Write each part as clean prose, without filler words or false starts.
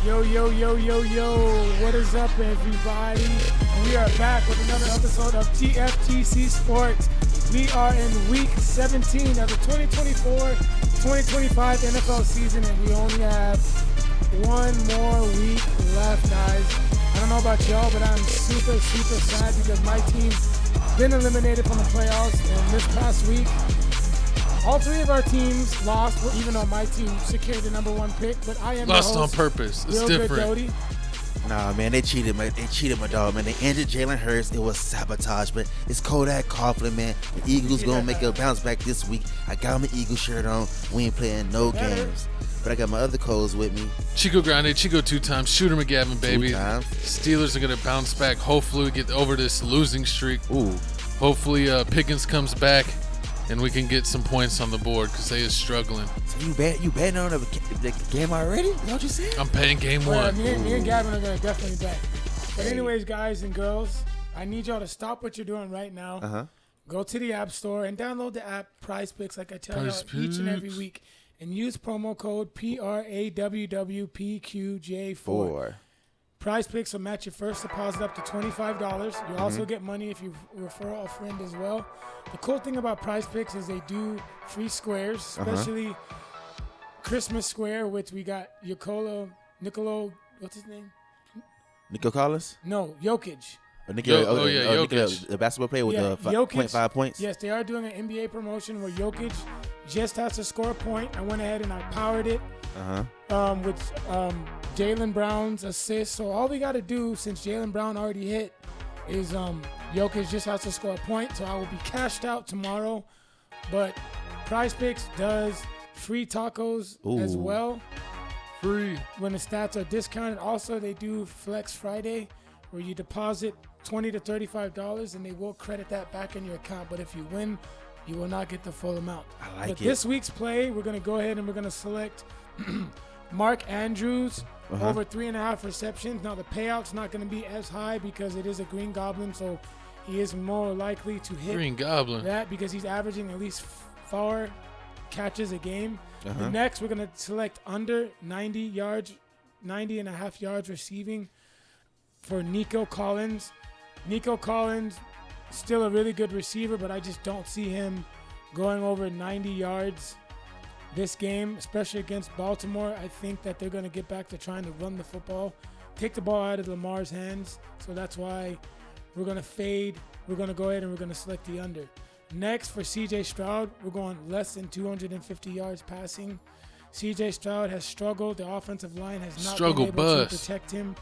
Yo, what is up, everybody? We are back with another episode of TFTC Sports. We are in week 17 of the 2024-2025 NFL season, and we only have one more week left, guys. I don't know about y'all, but I'm super sad because my team's been eliminated from the playoffs, and this past week, all three of our teams lost, even though my team secured the number one pick. But I am lost on purpose. It's different. Nah, man, they cheated my dog, man. They injured Jalen Hurts. It was sabotage, but it's Kodak Coughlin, man. The Eagles gonna make a bounce back this week. I got my Eagle shirt on. We ain't playing no games. But I got my other codes with me. Chico Grande, Chico 2 times. Shooter McGavin, baby. 2 times. Steelers are gonna bounce back. Hopefully we get over this losing streak. Ooh. Hopefully Pickens comes back and we can get some points on the board because they is struggling. So you betting on the game already? You know what you said? I'm paying game one. Me and Gavin are going to definitely bet. But anyways, guys and girls, I need y'all to stop what you're doing right now. Uh-huh. Go to the App Store and download the app Prize Picks like I tell y'all each and every week. And use promo code PRAWWPQJ4. Prize Picks will match your first deposit up to $25. You also get money if you refer a friend as well. The cool thing about Prize Picks is they do free squares, especially Christmas Square, which we got Nicolo, what's his name? Nico Collins? No, Jokic. Jokic. The basketball player with the 0.5 points? Yes, they are doing an NBA promotion where Jokic just has to score a point. I went ahead and I powered it with Jalen Brown's assist. So all we got to do, since Jalen Brown already hit, is Jokic just has to score a point. So I will be cashed out tomorrow. But Prize Picks does free tacos as well. Free. When the stats are discounted. Also, they do Flex Friday where you deposit $20 to $35 and they will credit that back in your account. But if you win, you will not get the full amount. I like it. This week's play, we're going to go ahead and we're going to select Mark Andrews over 3.5 receptions. Now, the payout's not going to be as high because it is a Green Goblin, so he is more likely to hit Green Goblin. that because he's averaging at least 4 catches a game. Next, we're going to select under 90 and a half yards receiving for Nico Collins. Nico Collins, still a really good receiver, but I just don't see him going over 90 yards this game, especially against Baltimore. I think that they're going to get back to trying to run the football, take the ball out of Lamar's hands. So that's why we're going to fade. We're going to go ahead and we're going to select the under. Next, for CJ Stroud, we're going less than 250 yards passing. CJ Stroud has struggled. The offensive line has not been able to protect him.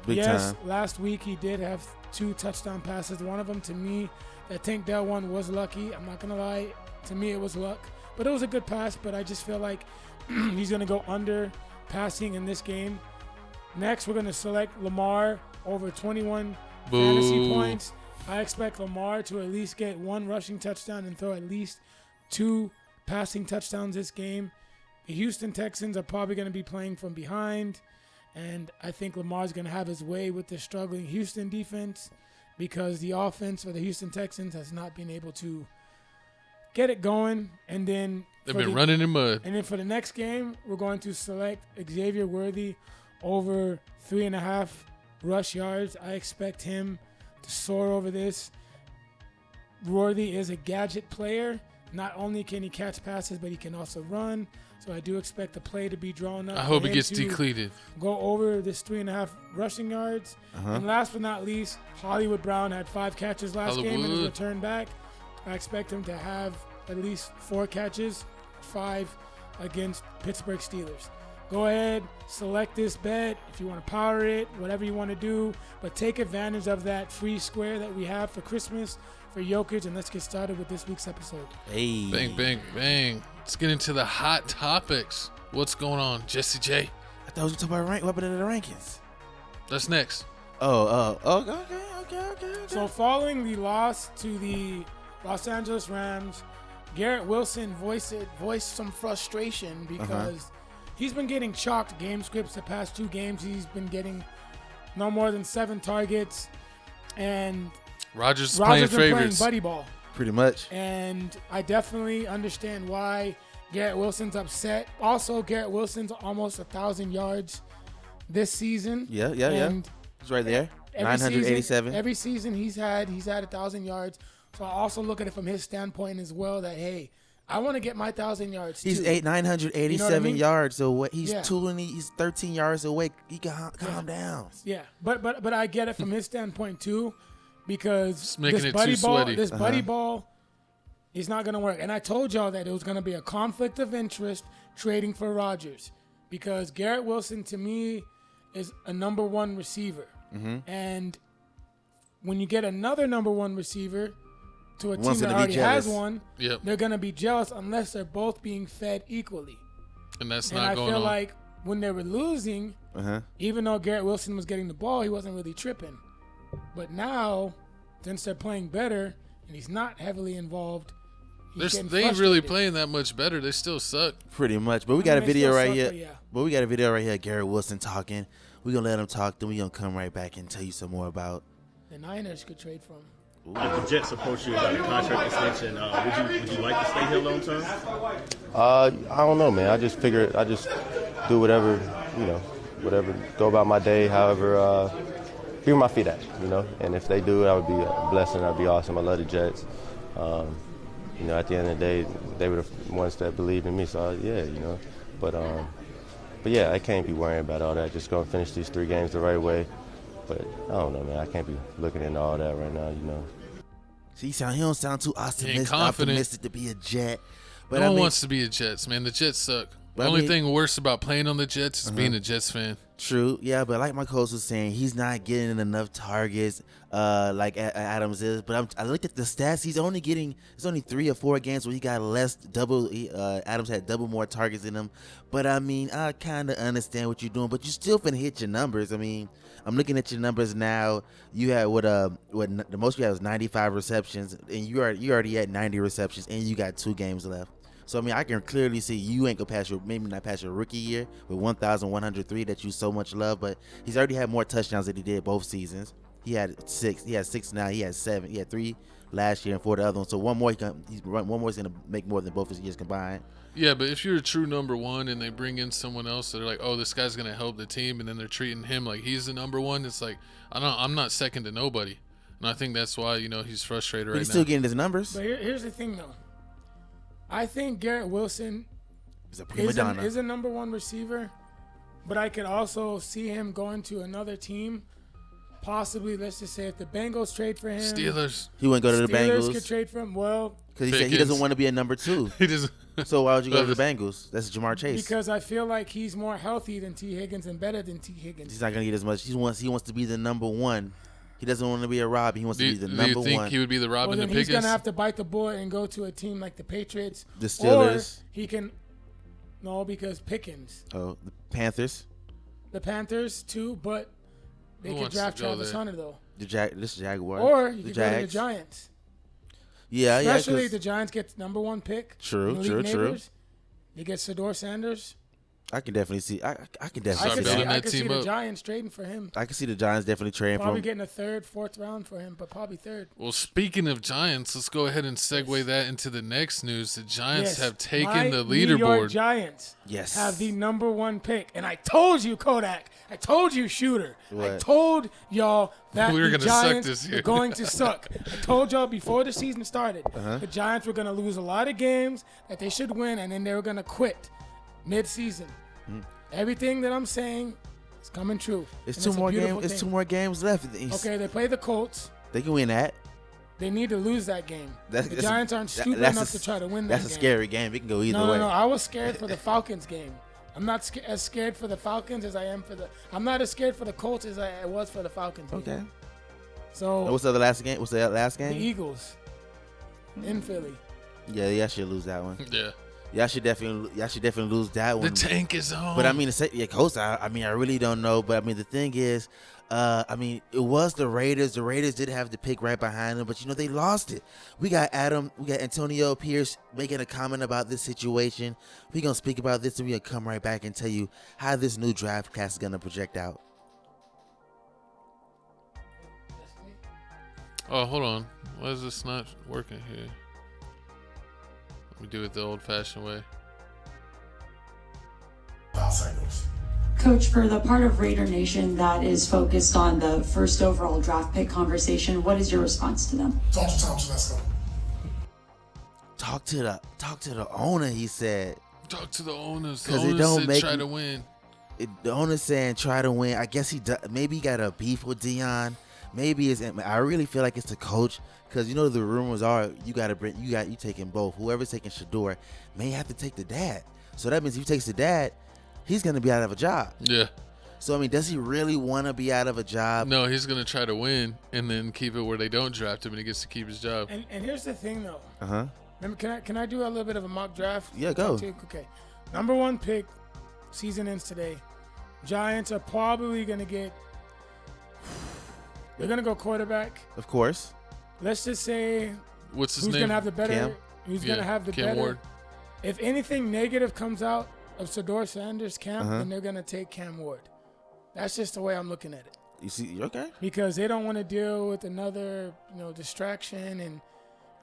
Big time. Last week he did have 2 touchdown passes. One of them, to me, that Tank Dell one was lucky. I'm not going to lie. To me, it was luck. But it was a good pass, but I just feel like he's going to go under passing in this game. Next, we're going to select Lamar over 21 fantasy points. I expect Lamar to at least get 1 rushing touchdown and throw at least 2 passing touchdowns this game. The Houston Texans are probably going to be playing from behind, and I think Lamar's going to have his way with the struggling Houston defense because the offense for the Houston Texans has not been able to get it going. And then they've been running in mud. And then for the next game, we're going to select Xavier Worthy over 3.5 rush yards. I expect him to soar over this. Worthy is a gadget player. Not only can he catch passes, but he can also run. So I do expect the play to be drawn up. I hope it gets decleated. Go over this 3.5 rushing yards. And last but not least, Hollywood Brown had 5 catches last game and his return back. I expect him to have at least 4 catches, 5 against Pittsburgh Steelers. Go ahead, select this bet if you want to power it, whatever you want to do, but take advantage of that free square that we have for Christmas for Jokic, and let's get started with this week's episode. Hey. Bang, bang, bang. Let's get into the hot topics. What's going on, Jesse J? I thought we were talking about what happened in the rankings. That's next. Okay. So following the loss to the Los Angeles Rams, Garrett Wilson voiced some frustration because he's been getting chalked game scripts the past 2 games. He's been getting no more than 7 targets, and Rodgers is playing favorites. Playing buddy ball. Pretty much. And I definitely understand why Garrett Wilson's upset. Also, Garrett Wilson's almost 1,000 yards this season. Yeah. And It's right there. 987. Every season he's had 1,000 yards. So I also look at it from his standpoint as well. That hey, I want to get my 1,000 yards. He's too. 987 You know what I mean? yards away. He's Yeah. he's 13 yards away. He can calm down. Yeah, but I get it from his standpoint too, because making this it buddy too ball, sweaty. this buddy ball, is not gonna work. And I told y'all that it was gonna be a conflict of interest trading for Rodgers, because Garrett Wilson to me is a number one receiver, and when you get another number one receiver to a team One's that gonna be already has jealous. one, Yep. they're gonna be jealous unless they're both being fed equally. And that's And not I going feel on. like when they were losing, even though Garrett Wilson was getting the ball, he wasn't really tripping. But now, since they're playing better and he's not heavily involved, he's getting They ain't really frustrated. playing that much better. They still suck. Pretty much. But we got a they video still right suck, here. but yeah. But we got a video right here of Garrett Wilson talking. We're going to let him talk. Then we're going to come right back and tell you some more about. The Niners could trade for him. If the Jets approach you about a contract extension, would you like to stay here long term? I don't know, man. I just figure I just do whatever, whatever, go about my day, however, figure my feet at, And if they do it, I would be a blessing. That'd be awesome. I love the Jets. At the end of the day, they were the ones that believed in me. So yeah, But yeah, I can't be worrying about all that. Just gonna finish these 3 games the right way. But I don't know, man. I can't be looking into all that right now, See, he don't sound too confident. optimistic to be a Jet. But No one wants to be a Jets, man. The Jets suck. The only thing worse about playing on the Jets is being a Jets fan. True, yeah, but like my coach was saying, he's not getting enough targets like Adams is. But I looked at the stats; it's only 3 or 4 games where he got less. Adams had double more targets than him. But I mean, I kind of understand what you're doing, but you still finna hit your numbers. I mean, I'm looking at your numbers now. You had what the most you had was 95 receptions, and you already had 90 receptions, and you got 2 games left. So, I mean, I can clearly see you ain't going to maybe not pass your rookie year with 1,103 that you so much love, but he's already had more touchdowns than he did both seasons. He had 6. He had 6 now. He had 7. He had 3 last year and 4 the other one. So, one more is going to make more than both his years combined. Yeah, but if you're a true number one and they bring in someone else that are like, oh, this guy's going to help the team, and then they're treating him like he's the number one, it's like, I'm not second to nobody. And I think that's why, he's frustrated right now. He's still getting his numbers. But here's the thing, though. I think Garrett Wilson He's a prima donna. is a number one receiver, but I could also see him going to another team. Possibly, let's just say if the Bengals trade for him. Steelers. He wouldn't go to the Steelers Bengals. could trade for him. Well, Because he said he doesn't want to be a number 2. He doesn't. So why would you go to the Bengals? That's Jamar Chase. because I feel like he's more healthy than T. Higgins and better than T. Higgins. He's not going to get as much. He wants to be the number 1. He doesn't want to be a Robbie. He wants to be the Do number you think 1. he would be the Well, Robin then to he's Pickens? going to have to bite the bullet and go to a team like the Patriots. The Steelers. Or he can. No, because Pickens. Oh, the Panthers. The Panthers, too, but they Who could wants to draft go Travis there? Hunter, though. This Jaguar. Or you the could go to the Jags. Giants. Yeah, Especially yeah. if the Giants get number 1 pick. True, Malik true. Neighbors. You get Sheduer Sanders. I can definitely see. I can definitely Start see building that. that I could see team the up. Giants trading for him. I can see the Giants definitely trading for Probably him. getting a 3rd, 4th round for him, but probably 3rd. Well, speaking of Giants, let's go ahead and segue that into the next news. The Giants Yes, have taken my the New York leaderboard. Giants Yes. have the number 1 pick. And I told you, Kodak. I told you, Shooter. I What? told y'all that We were the gonna suck Giants this year. were going to suck. I told y'all before the season started, Uh-huh. the Giants were going to lose a lot of games that they should win, and then they were going to quit mid-season. Everything that I'm saying is coming true. It's And 2 a more beautiful games. It's thing. 2 more games left. Okay, they play the Colts. They can win that. They need to lose that game. The That's Giants aren't stupid that's enough a- to try to win that game. That's a scary game. It can go either No, way. no. I was scared for the Falcons game. I'm not as scared for the Falcons as I am for the. I'm not as scared for the Colts as I was for the Falcons. Game. Okay. So What's the last game? What's the last the game? Eagles in Philly. Yeah, y'all should lose that one. Yeah. Y'all should definitely lose that The one. tank is on. But I mean, Coach, I mean, I really don't know. But I mean, the thing is, I mean, it was the Raiders. The Raiders did have the pick right behind them, but they lost it. We got Antonio Pierce making a comment about this situation. We're gonna speak about this, and we're gonna come right back and tell you how this new draft class is gonna project out. Oh, hold on. Why is this not working here? Let me do it the old-fashioned way. Outsiders. Coach, for the part of Raider Nation that is focused on the first overall draft pick conversation, what is your response to them? Talk to Thompson, let's go. Talk to the owner, he said. Talk to the owners. The 'Cause it owners don't said make try me- to win. The owner's saying try to win. I guess maybe he got a beef with Dion. Maybe I really feel like it's the coach, because the rumors are you taking both. Whoever's taking Sheduer may have to take the dad. So that means if he takes the dad, he's gonna be out of a job. Yeah. So does he really want to be out of a job? No, he's gonna try to win and then keep it where they don't draft him and he gets to keep his job. And here's the thing, though. Uh-huh. Can I do a little bit of a mock draft? Yeah, go. Okay. Number 1 pick, season ends today. Giants are probably gonna get. They're gonna go quarterback. Of course. Let's just say What's his who's name? gonna have the better. Cam? Who's gonna have the Cam better? Ward. If anything negative comes out of Sheduer Sanders' camp, then they're gonna take Cam Ward. That's just the way I'm looking at it. You see, okay. Because they don't want to deal with another, distraction. And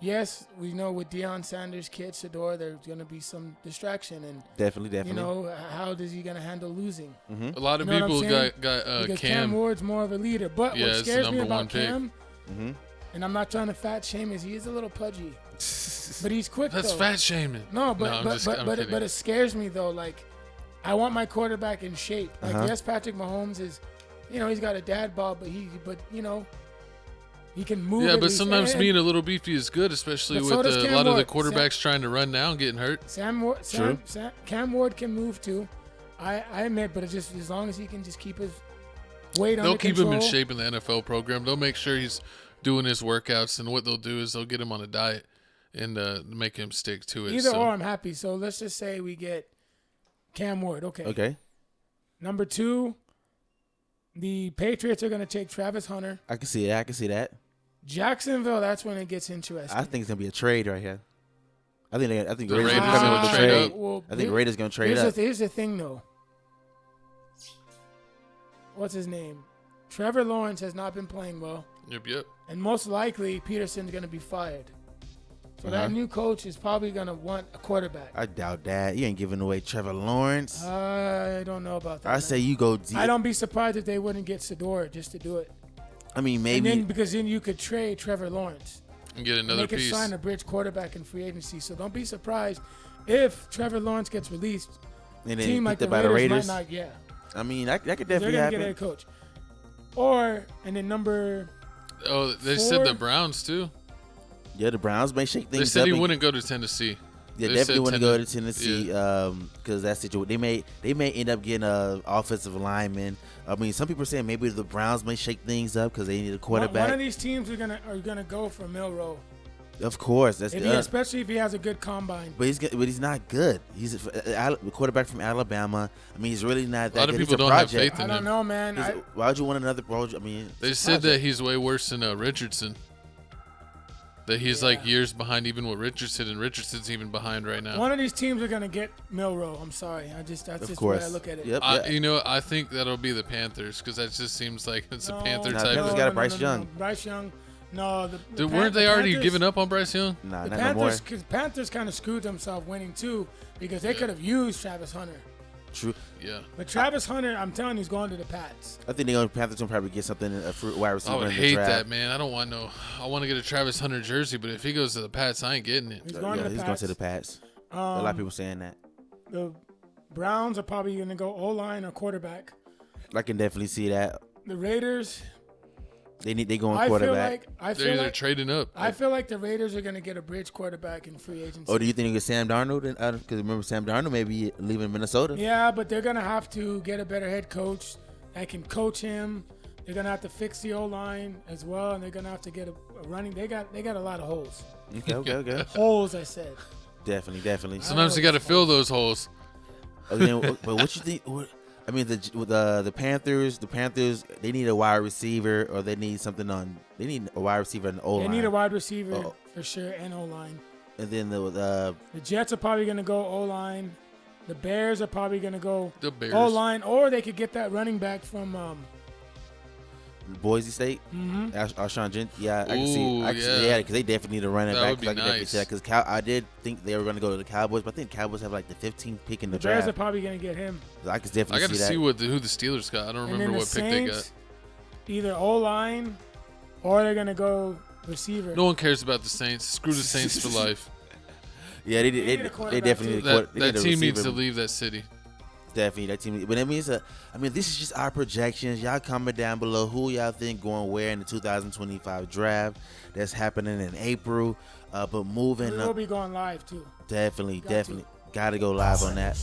yes, we know with Deion Sanders' kid Sheduer, there's gonna be some distraction. And Definitely. how is he gonna handle losing? A lot of You know what I'm people saying? got Because Cam. Ward's more of a leader. But Yeah, what it's the scares me number 1 about pick. Cam, and I'm not trying to fat shame, is he is a little pudgy, but he's quick. That's though. fat shaming. No, I'm kidding. but it scares me though. Like, I want my quarterback in shape. Like, yes, Patrick Mahomes is, he's got a dad bod, but he can move. Yeah, at but least. sometimes And being a little beefy is good, especially But with so does a Cam lot of the Ward. quarterbacks trying to run now and getting hurt. Cam Ward can move too. I admit, but it's just as long as he can just keep his weight under They'll keep control. him in shape in the NFL program. They'll make sure he's doing his workouts, and what they'll do is they'll get him on a diet and make him stick to it. Either or, I'm happy. So let's just say we get Cam Ward. Okay. Number 2, the Patriots are going to take Travis Hunter. I can see that. Jacksonville, that's when it gets interesting. I think it's gonna be a trade right here. I think The Raiders Raiders gonna come in gonna with a trade trade. up. Well, I think Raiders gonna trade up. Here's the thing, though. What's his name? Trevor Lawrence has not been playing well, Yep. and most likely Peterson's going to be fired. So that new coach is probably going to want a quarterback. I doubt that. You ain't giving away Trevor Lawrence. I don't know about that. I say you go deep. I don't be surprised if they wouldn't get Sheduer just to do it. I mean, maybe. And then, because then you could trade Trevor Lawrence. And get And another they could piece. sign a bridge quarterback in free agency. So don't be surprised if Trevor Lawrence gets released. and A then team like picked the up by Raiders, the might Raiders. not. Yeah, I mean, that could they're definitely gonna get a happen. coach. And then number Oh, they said 4. the Browns too. Yeah, the Browns may shake things They said up. he and- wouldn't go to Tennessee. Yeah, They definitely said want to go to Tennessee yeah. because that situation. They may end up getting a offensive lineman. I mean, some people are saying maybe the Browns may shake things up because they need a quarterback. One of these teams are gonna go for Milroe. Of course, that's Especially if he has a good combine. But he's not good. He's a quarterback from Alabama. I mean, he's really not that A lot good. of He's people a don't have project. faith in I him. don't know, man. Why would you want another? I mean, They said that he's way worse than Richardson. That he's like years behind even with Richardson, and Richardson's even behind right now. One of these teams are gonna get Milroe. I'm sorry. That's just the way I look at it. Yep. I think that'll be the Panthers because that just seems like it's a Panther Nah, type. Panthers of- got Bryce Young. Bryce Young. No, Weren't they already giving up on Bryce Young? Nah, The not no more. Panthers, because Panthers kind of screwed themselves winning too, because they could have used Travis Hunter. True. Yeah. But Travis Hunter, I'm telling you, he's going to the Pats. I think the Panthers will probably get something a wide receiver. I would in the hate draft. that, man. I don't want no. I want to get a Travis Hunter jersey, but if he goes to the Pats, I ain't getting it. He's going to the He's Pats. going to the Pats. A lot of people saying that. The Browns are probably going to go O-line or quarterback. I can definitely see that. The Raiders, They going I quarterback. They're either trading up. I feel like the Raiders are going to get a bridge quarterback in free agency. Or do you think you get Sam Darnold? Because remember, Sam Darnold may be leaving Minnesota. Yeah, but they're going to have to get a better head coach that can coach him. They're going to have to fix the O-line as well, and they're going to have to get a running. They got a lot of holes. Okay. Holes, I said. Definitely. Sometimes you got to fill those holes. But what you think? I mean, the Panthers. The Panthers. They need a wide receiver, or they need something on. They need a wide receiver and O-line. They need a wide receiver for sure and O-line. And then the Jets are probably going to go O-line. The Bears are probably going to go The Bears. O-line, or they could get that running back from Boise State. Alshon Jent. Yeah, I can see. Yeah, because they definitely need to run it That back. would be nice. Because I did think they were going to go to the Cowboys, but I think Cowboys have like the 15th pick in the Bears draft. are probably going to get him. So I could definitely I got to see see that. who the Steelers got. I don't And then remember the what pick they got. Saints, either O-line or they're going to go receiver. No one cares about the Saints. Screw the Saints for life. Yeah, they need a definitely quarterback, need too. That team needs to leave that city. Definitely, that team. But I mean, this is just our projections. Y'all comment down below who y'all think going where in the 2025 draft that's happening in April. But moving We up, will be going live, too. definitely got to go live on that.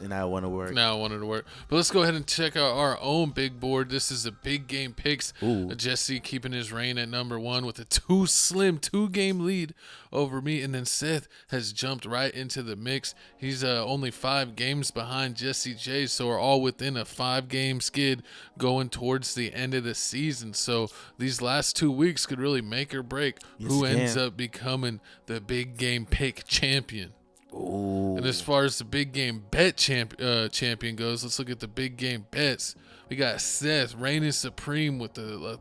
And I want to work. Now I wanted to work. But let's go ahead and check out our own big board. This is the big game picks. Jesse keeping his reign at number 1 with a two-game lead over me. And then Seth has jumped right into the mix. He's only 5 games behind Jesse J. So we're all within a 5-game skid going towards the end of the season. So these last 2 weeks could really make or break who ends up becoming the big game pick champion. And as far as the big game bet champion goes, let's look at the big game bets. We got Seth reigning supreme with the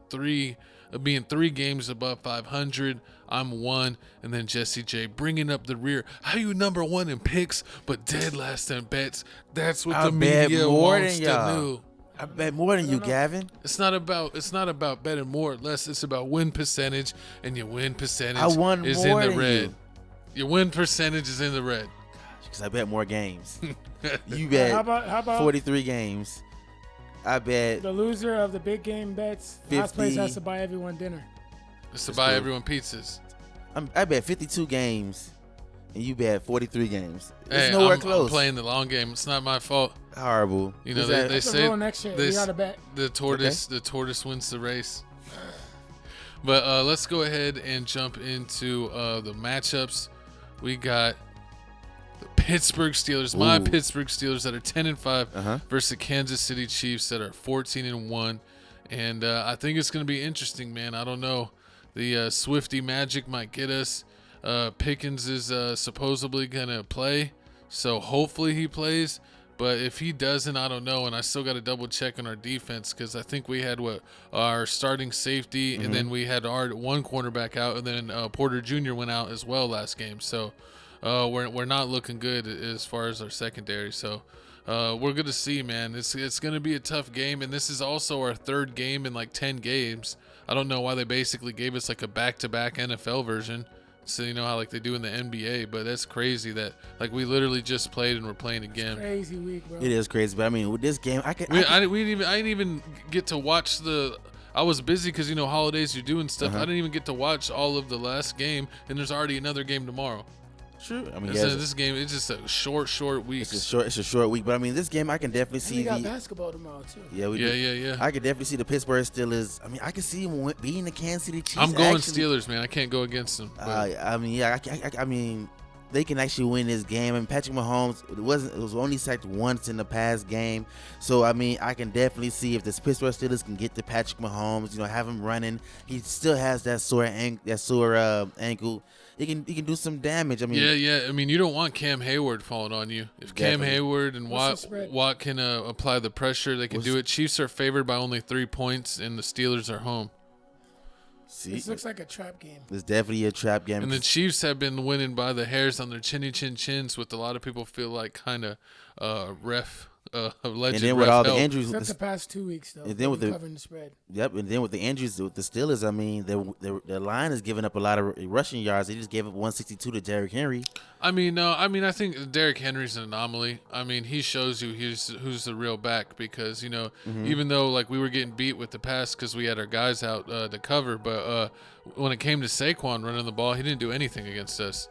being 3 games above 500. I'm 1, and then Jesse J bringing up the rear. How you number 1 in picks, but dead last in bets? That's what the media wants to know. I bet more than you, Gavin. It's not about betting more or less. It's about win percentage, and your win percentage is in more the than red. you. Your win percentage is in the red. Because I bet more games. You bet How about 43 games. I bet the loser of the big game bets? Last 50. place has to buy everyone dinner. It's to buy everyone pizzas. I bet 52 games, and you bet 43 games. It's Hey, nowhere I'm close. playing the long game. It's not my fault. Horrible. You know, Is they that- That's the say rule next year. We this- got to bet. the tortoise wins the race. But let's go ahead and jump into the matchups. We got the Pittsburgh Steelers, my Pittsburgh Steelers that are 10-5 versus the Kansas City Chiefs that are 14-1. And I think it's going to be interesting, man. I don't know. The Swifty Magic might get us. Pickens is supposedly going to play, so hopefully he plays. But if he doesn't, I don't know. And I still got to double check on our defense because I think we had our starting safety, and then we had our one cornerback out, and then Porter Jr. went out as well last game. So we're not looking good as far as our secondary. So we're going to see, man. It's going to be a tough game, and this is also our 3rd game in like 10 games. I don't know why they basically gave us like a back-to-back NFL version. So you know how like they do in the NBA, but that's crazy that like we literally just played and we're playing again. Crazy week, bro. It is crazy, but I mean, with this game, I didn't even get to watch I was busy because, you know, holidays, you're doing stuff. I didn't even get to watch all of the last game, and there's already another game tomorrow. True. I mean, This game, it's just a short week. It's a short week, but I mean, this game I can definitely see. We got basketball tomorrow too. Yeah, we do. Yeah. I could definitely see the Pittsburgh Steelers. I mean, I can see them beating the Kansas City Chiefs. I'm going actually. Steelers, man. I can't go against them. I mean, yeah, I mean, they can actually win this game. And Patrick Mahomes, it was only sacked once in the past game. So I mean, I can definitely see if the Pittsburgh Steelers can get to Patrick Mahomes, you know, have him running. He still has that sore ankle. He can do some damage. I mean, yeah. I mean, you don't want Cam Hayward falling on you. If Cam Hayward and Watt can apply the pressure, they can do it. Chiefs are favored by only 3 points, and the Steelers are home. See, This looks like a trap game. it's definitely a trap game. And the Chiefs have been winning by the hairs on their chins, with a lot of people feel like kind of ref legend. And then with all the help. injuries, Except the past 2 weeks though. And then with the- covering the spread. Yep, and then with the injuries with the Steelers, I mean, the line is giving up a lot of rushing yards. They just gave up 162 to Derrick Henry. I mean, I think Derrick Henry's an anomaly. I mean, he shows you who's the real back because, you know, even though like we were getting beat with the pass because we had our guys out to cover, but when it came to Saquon running the ball, he didn't do anything against us.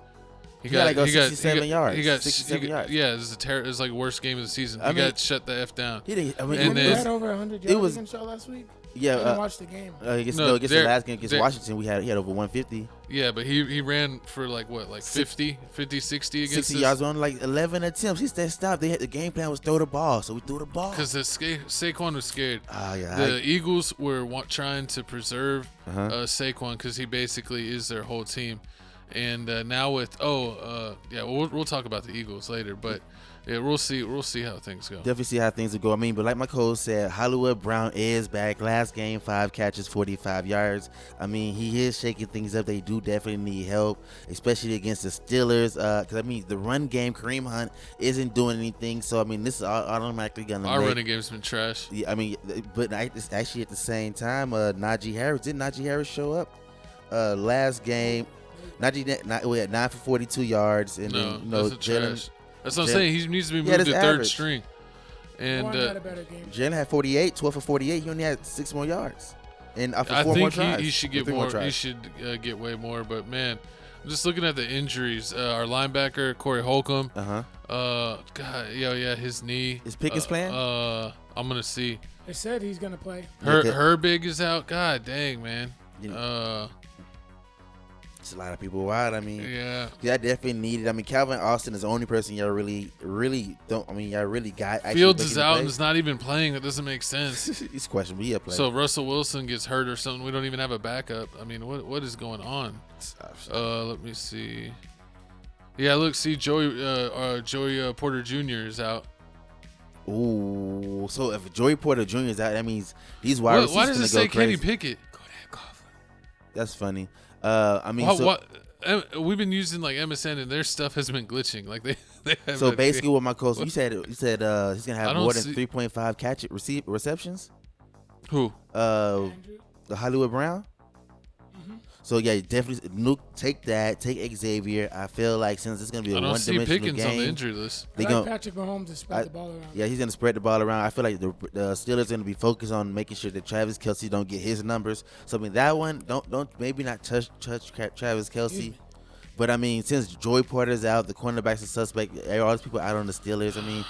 He got 67 yards. He got 67 yards. Yeah, it was like worst game of the season. I He mean, got shut the F down. He didn't. I mean, And We then- had over 100 yards was- against y'all last week. I yeah. didn't watch the game. Against No, the Derrick- last game against Derrick- Washington, he had over 150. Yeah, but he ran for like what, like 50, 60 against 60 us? yards on like 11 attempts. He said stop. The game plan was throw the ball, so we threw the ball. Because Saquon was scared. Yeah. The Eagles were trying to preserve Saquon because he basically is their whole team. And now with we'll talk about the Eagles later. But Yeah, we'll see. We'll see how things go. Definitely see how things will go. I mean, but like my coach said, Hollywood Brown is back. Last game, 5 catches, 45 yards. I mean, he is shaking things up. They do definitely need help, especially against the Steelers. Because, I mean, the run game, Kareem Hunt isn't doing anything. So, I mean, this is automatically going to Our running game's been trash. Yeah, I mean, but actually at the same time, Najee Harris, didn't Najee Harris show up last game? We had 9 for 42 yards. And No, then, you know, that's Jalen. trash. That's what I'm saying. He needs to be moved Yeah, to that's third average. string. And Warren had a better game. Jalen had 48, 12 for 48. He only had 6 more yards. And for I 4 more think tries. he should get Three more. He tries. should get way more. But man, I'm just looking at the injuries. Our linebacker Corey Holcomb. God, yeah, his knee. Is Pickens playing? I'm gonna see. They said he's gonna play. Herbig is out. God dang, man. You know, it's a lot of people wide. I mean, Yeah. that definitely needed. I mean, Calvin Austin is the only person y'all really don't. I mean, y'all really got. actually Fields making is the out play. and is not even playing. That doesn't make sense. He's questionable. He'll play. So Russell Wilson gets hurt or something. We don't even have a backup. I mean, what is going on? Let me see. Yeah, look, see Joey Porter Jr. is out. Ooh, so if Joey Porter Jr. is out, that means these wide receivers Why does it say Kenny crazy. Pickett? That's funny. I mean, We've been using like MSN and their stuff has been glitching. Like they have so basically, what my coach you said he's gonna I have don't more than see- 3.5 receptions. Who? Andrew. The Hollywood Brown. So yeah, definitely Nuke, take that. Take Xavier. I feel like since it's gonna be a I don't see one-dimensional Pickens game, on the injury list. I they like gonna Patrick Mahomes to spread the ball around. yeah, he's gonna spread the ball around. I feel like the Steelers gonna be focused on making sure that Travis Kelce don't get his numbers. So I mean that one don't maybe not touch Travis Kelce. But I mean, since Joey Porter's out, the cornerback's a suspect. All these people out on the Steelers. I mean,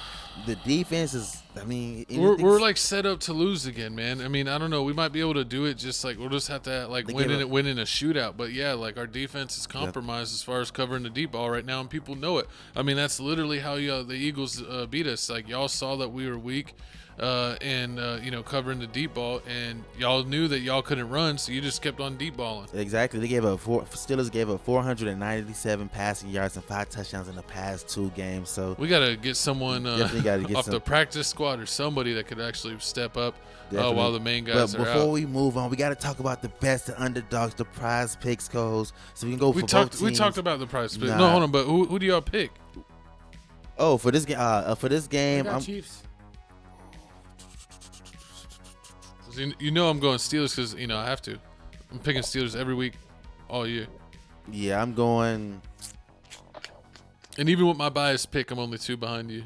the defense is. I mean, We're like set up to lose again, man. I mean, I don't know. We might be able to do it. Just like we'll just have to like win in a shootout. But yeah, like our defense is compromised as far as covering the deep ball right now, and people know it. I mean, that's literally how the Eagles beat us. Like y'all saw that we were weak. Covering the deep ball, and y'all knew that y'all couldn't run, so you just kept on deep balling. Exactly. They Steelers gave up 497 passing yards and 5 touchdowns in the past 2 games. So we gotta get someone gotta get off the practice squad or somebody that could actually step up Definitely. while the main guys but are before out. we move on, we got to talk about the best, the underdogs, the prize picks, co-host. So we can go We for talked. both We teams. talked about the prize pick. Nah. No, hold on. But who do y'all pick? Oh, for this game, I got I'm Chiefs. You know I'm going Steelers because I have to. I'm picking Steelers every week, all year. yeah, I'm going. And even with my bias pick, I'm only 2 behind you.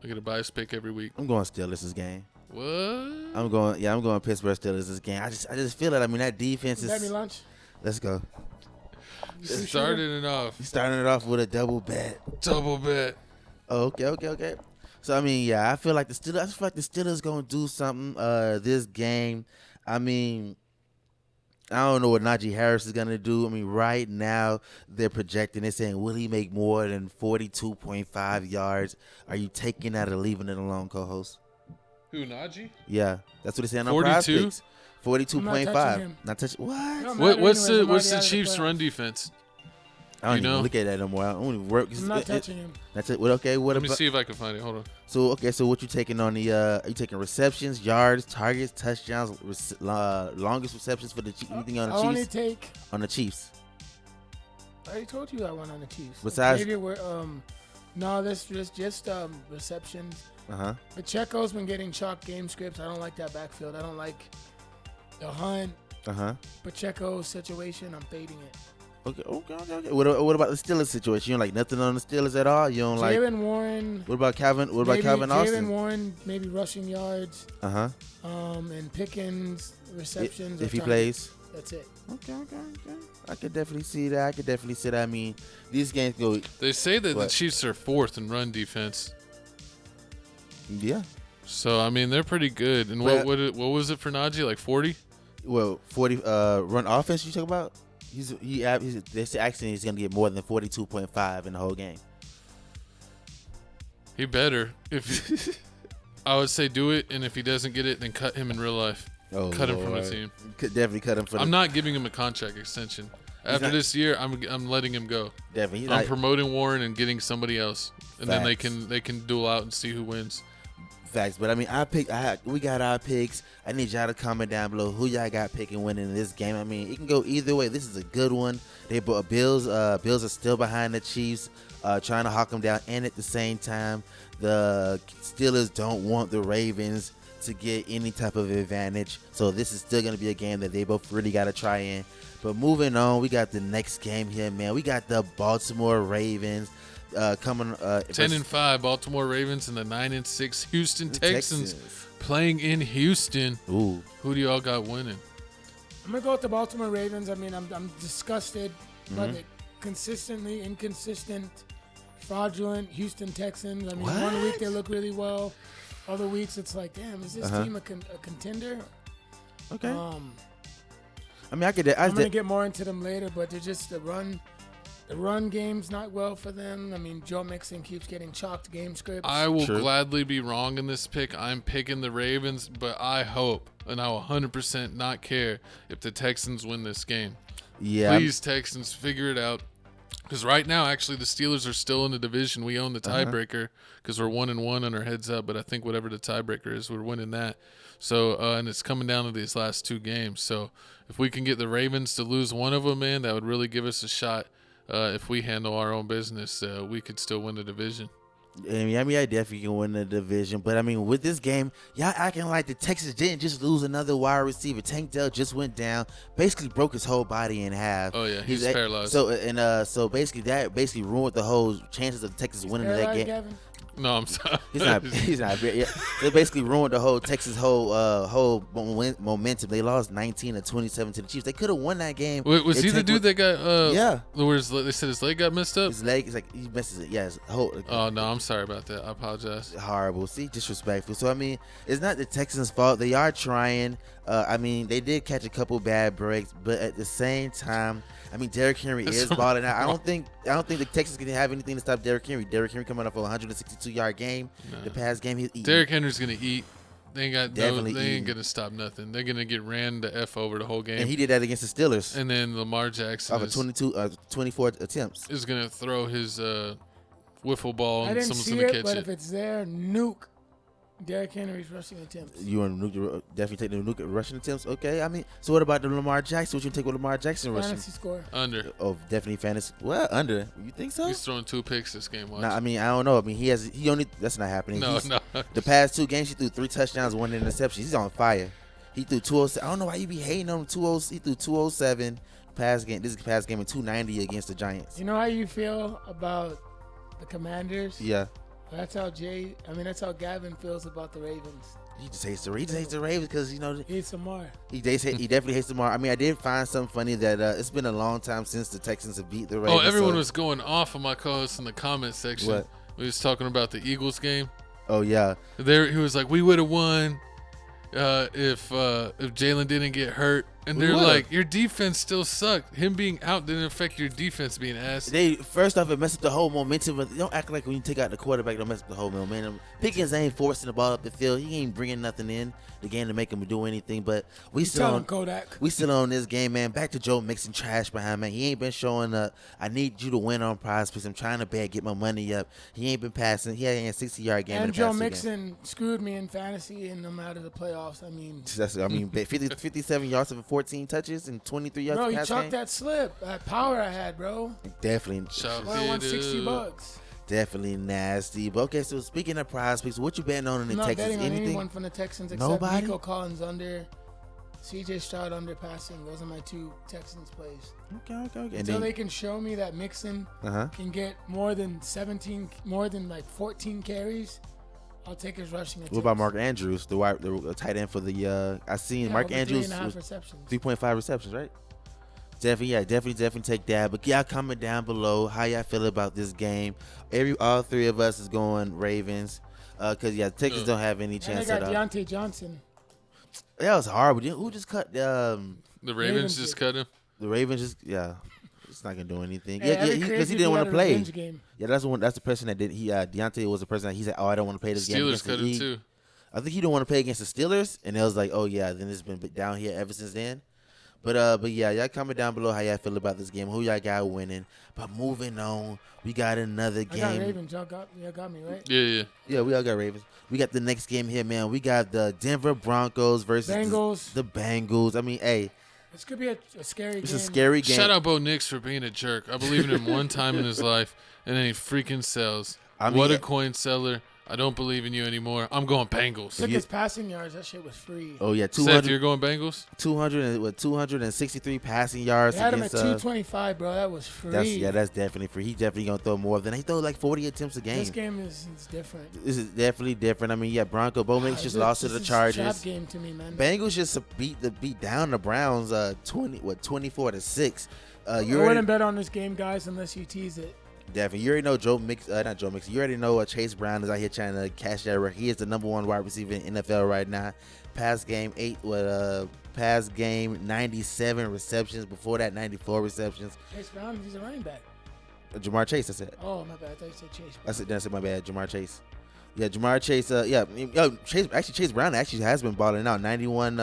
I get a bias pick every week. I'm going Steelers this game. What? I'm going Pittsburgh Steelers this game. I just feel it. I mean, that defense Bet me is. lunch. Let's go. Starting it off. You starting it off with a double bet. Double bet. Oh, okay. So I mean, yeah, I feel like the Steelers gonna do something this game. I mean, I don't know what Najee Harris is gonna do. I mean, right now they're projecting. They're saying, will he make more than 42.5 yards? Are you taking that or leaving it alone, co-host? Who, Najee? Yeah, that's what they're saying on Prize 42? Picks. 42.5. him. Not touch what? No, What's anyways, I'm the already out of Chiefs' playoffs. run defense? I don't You know? even look at that no more. I don't even work. I'm not touching him. That's it. What? Okay. What Let me about? see if I can find it. Hold on. So so what you taking on the? Are you taking receptions, yards, targets, touchdowns, longest receptions for the Chiefs? Anything on the I only Chiefs? take. On the Chiefs. I already told you I won on the Chiefs. Besides- Maybe no, this just receptions. Uh-huh. Pacheco's been getting chalk game scripts. I don't like that backfield. I don't like the Hunt Uh-huh. Pacheco situation. I'm fading it. Okay. What about the Steelers situation? You don't like nothing on the Steelers at all? You don't like Jalen Warren. what about Calvin? What about maybe Calvin Austin? Jalen Warren, maybe rushing yards. Uh-huh. And Pickens receptions. If or he targets. plays. That's it. Okay. I could definitely see that. I mean, these games go. They say that the What? Chiefs are 4th in run defense. Yeah. So I mean they're pretty good. And But- what was it for Najee? Like 40? Well, 40 run offense you talk about? They're actually he's gonna get more than 42.5 in the whole game. He better. If I would say do it, and if he doesn't get it, then cut him in real life. Oh, Cut him from the Lord. team. Could definitely cut him for. I'm not giving him a contract extension. After this year, I'm letting him go. Definitely. I'm promoting Warren and getting somebody else, and then they can duel out and see who wins. Facts, but I mean, we got our picks. I need y'all to comment down below who y'all got picking winning in this game. I mean, it can go either way. This is a good one. Bills are still behind the Chiefs, trying to hawk them down, and at the same time, the Steelers don't want the Ravens to get any type of advantage. So this is still going to be a game that they both really got to try in. But moving on, we got the next game here, man. We got the Baltimore Ravens. Coming 10-5 Baltimore Ravens and the 9-6 Houston Texans playing in Houston. Ooh. Who do y'all got winning? I'm gonna go with the Baltimore Ravens. I mean, I'm disgusted by the consistently inconsistent, fraudulent Houston Texans. I mean, one week they look really well, other weeks it's like, damn, is this team a contender? Okay. I mean, I'm gonna get more into them later, but they're just the run game's not well for them. I mean, Joe Mixon keeps getting chalked game scripts. I will gladly be wrong in this pick. I'm picking the Ravens, but I hope, and I will 100% not care if the Texans win this game. Yeah. Please, Texans, figure it out. Because right now, actually, the Steelers are still in the division. We own the tiebreaker because we're 1-1 on our heads up. But I think whatever the tiebreaker is, we're winning that. So, and it's coming down to these last two games. So if we can get the Ravens to lose one of them, man, that would really give us a shot. If we handle our own business, we could still win the division. I mean, I definitely can win the division. But, I mean, with this game, y'all acting like the Texans didn't just lose another wide receiver. Tank Dell just went down, basically broke his whole body in half. Oh, yeah, he's paralyzed. So basically that ruined the whole chances of the Texans winning that game. Gavin? No, I'm sorry. He's not. Yeah. They basically ruined the whole Texas whole momentum. They lost 19-27 to the Chiefs. They could have won that game. Was he the dude that got? Yeah. They said his leg got messed up. His leg is like he messes it. Yeah. Oh no, I'm sorry about that. I apologize. Horrible. See, disrespectful. So I mean, it's not the Texans' fault. They are trying. I mean, they did catch a couple bad breaks, but at the same time, I mean, Derrick Henry is balling out. I don't think the Texans can have anything to stop Derrick Henry. Derrick Henry coming off a 162-yard game. The past game he's eating. Derrick Henry's gonna eat. They ain't gonna stop nothing. They're gonna get ran the F over the whole game. And he did that against the Steelers. And then Lamar Jackson off of 24 attempts is gonna throw his wiffle ball and someone's gonna catch it. But if it's there, nuke Derrick Henry's rushing attempts. You want to definitely take the nuke rushing attempts? Okay. I mean, so what about the Lamar Jackson? What you take with Lamar Jackson rushing? Fantasy score. Under. Oh, definitely fantasy. Well, under. You think so? He's throwing 2 picks this game. Nah, I mean, I don't know. I mean, he only. That's not happening. No. The past 2 games, he threw 3 touchdowns, 1 interception. He's on fire. He threw 207. I don't know why you be hating on him. He threw 207 pass game. This is past game and 290 against the Giants. You know how you feel about the Commanders? Yeah. That's how Gavin feels about the Ravens. He just hates the Ravens because he hates Lamar. He definitely hates Lamar. I mean, I did find something funny that it's been a long time since the Texans have beat the Ravens. Oh, everyone was going off on my co-host in the comment section. What? We was talking about the Eagles game. Oh yeah. He was like, we would have won if Jalen didn't get hurt. And they're like, your defense still sucked. Him being out didn't affect your defense being ass. First off, it messed up the whole momentum. But don't act like when you take out the quarterback, don't mess up the whole momentum. Pickens ain't forcing the ball up the field. He ain't bringing nothing in the game to make him do anything. But we still on this game, man. Back to Joe Mixon trash behind, man. He ain't been showing up. I need you to win on prize picks. I'm trying to get my money up. He ain't been passing. He had a 60-yard game. And Joe Mixon screwed me in fantasy and I'm out of the playoffs. I mean, 57 yards of 14 touches and 23 yards. Bro, you chalked that slip. That power I had, bro. Definitely. $160. Definitely nasty. But okay, so speaking of prize picks, what you betting on in the Texans? I'm not betting on anyone from the Texans except Nobody? Nico Collins under, CJ Stroud under passing. Those are my 2 Texans plays. Okay. Until they can show me that Mixon can get more than 14 carries, I'll take his rushing attempts. What about Mark Andrews, the tight end for the? I seen Mark Andrews 3.5 receptions, right? Definitely take that. But y'all comment down below how y'all feel about this game. All 3 of us is going Ravens, because Texans don't have any chance at all. And they got Deontay Johnson. That was horrible. Who just cut? The Ravens just cut him. The Ravens it's not gonna do anything. Because he didn't want to play. Yeah, that's the person that did. Deontay was the person that he said, "Oh, I don't want to play this game." Steelers cut him too. I think he didn't want to play against the Steelers, and it was like, "Oh yeah." Then it's been down here ever since then. But yeah, y'all comment down below how y'all feel about this game. Who y'all got winning? But moving on, we got another game. I got Ravens. Y'all got me, right? Yeah. We all got Ravens. We got the next game here, man. We got the Denver Broncos versus Bengals. the Bengals. I mean, hey, This could be a scary game. it's a scary game. Shout out Bo Nix for being a jerk. I believe in him one time in his life, and then he freaking sells. What a coin seller. I don't believe in you anymore. I'm going Bengals. Look at his passing yards. That shit was free. Oh yeah, Seth, you're going Bengals? 263 passing yards. They had him at against 225, bro. That was free. that's definitely free. He's definitely gonna throw more than he throw like 40 attempts a game. This game is different. This is definitely different. I mean, yeah, Bronco Bo Nix just lost to the Chargers. This is a trap game to me, man. Bengals just beat down the Browns 24-6. I wouldn't bet on this game, guys, unless you tease it. Definitely. You already know not Joe Mixon. You already know Chase Brown is out here trying to cash that record. He is the number 1 wide receiver in NFL right now. Pass game 97 receptions. Before that, 94 receptions. Chase Brown, he's a running back. Jamar Chase, I said. Oh, my bad. I thought you said Chase Brown. I said my bad. Jamar Chase. Yeah, Jamar Chase. Chase Brown actually has been balling out. 91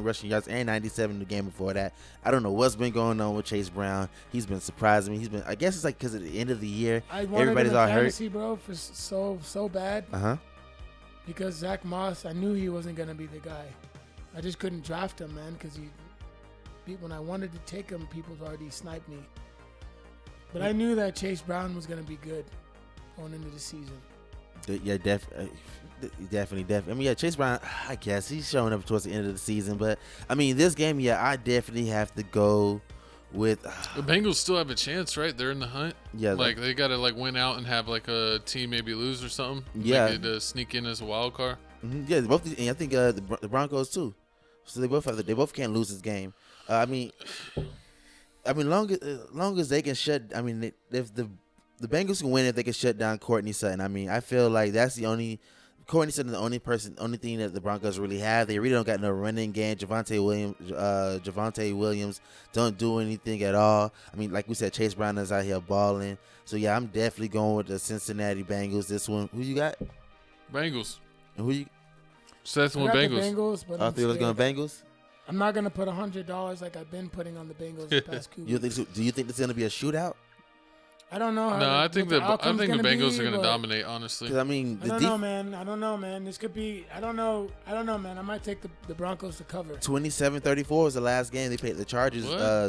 rushing yards and 97 the game before that. I don't know what's been going on with Chase Brown. He's been surprising me. I guess it's like because at the end of the year, everybody's all hurt. Fantasy, bro, for so bad. Because Zach Moss, I knew he wasn't gonna be the guy. I just couldn't draft him, man, because when I wanted to take him, people already sniped me. But I knew that Chase Brown was gonna be good going into the season. Yeah, definitely. I mean, yeah, Chase Brown, I guess he's showing up towards the end of the season. But, I mean, this game, yeah, I definitely have to go with. The Bengals still have a chance, right? They're in the hunt. Yeah. Like, they got to, win out and have, a team maybe lose or something. Yeah. They could sneak in as a wild card. Mm-hmm. Yeah, both. And I think the Broncos, too. So they both can't lose this game. I mean, long as they can shut. I mean, if the Bengals can win if they can shut down Courtney Sutton. I mean, I feel like that's the only. Courtney Sutton is the only thing that the Broncos really have. They really don't got no running game. Javonte Williams don't do anything at all. I mean, like we said, Chase Brown is out here balling. So yeah, I'm definitely going with the Cincinnati Bengals. This one, who you got? Bengals. And who you? Seth went Bengals. Bengals, but I think was going Bengals. I'm not gonna put $100 like I've been putting on the Bengals the past 2 weeks. Do you think it's gonna be a shootout? I don't know. No, I think the Bengals are going to dominate. Honestly, I mean, I don't know, man. This could be. I don't know, man. I might take the Broncos to cover. 27-34 was the last game they played the Chargers.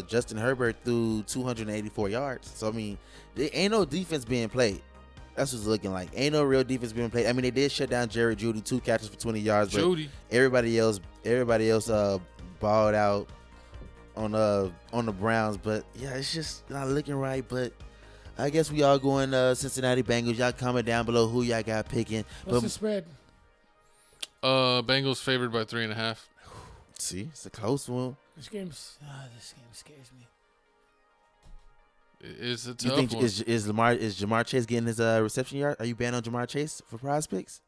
Justin Herbert threw 284 yards. So I mean, there ain't no defense being played. That's what it's looking like. Ain't no real defense being played. I mean, they did shut down Jerry Jeudy, 2 catches for 20 yards. But everybody else balled out on the Browns. But yeah, it's just not looking right. But I guess we all going Cincinnati Bengals. Y'all comment down below who y'all got picking. What's the spread? Bengals favored by 3.5. See, it's a close one. This game scares me. It's a tough one. Is Jamar Chase getting his reception yard? Are you banning on Jamar Chase for prize picks?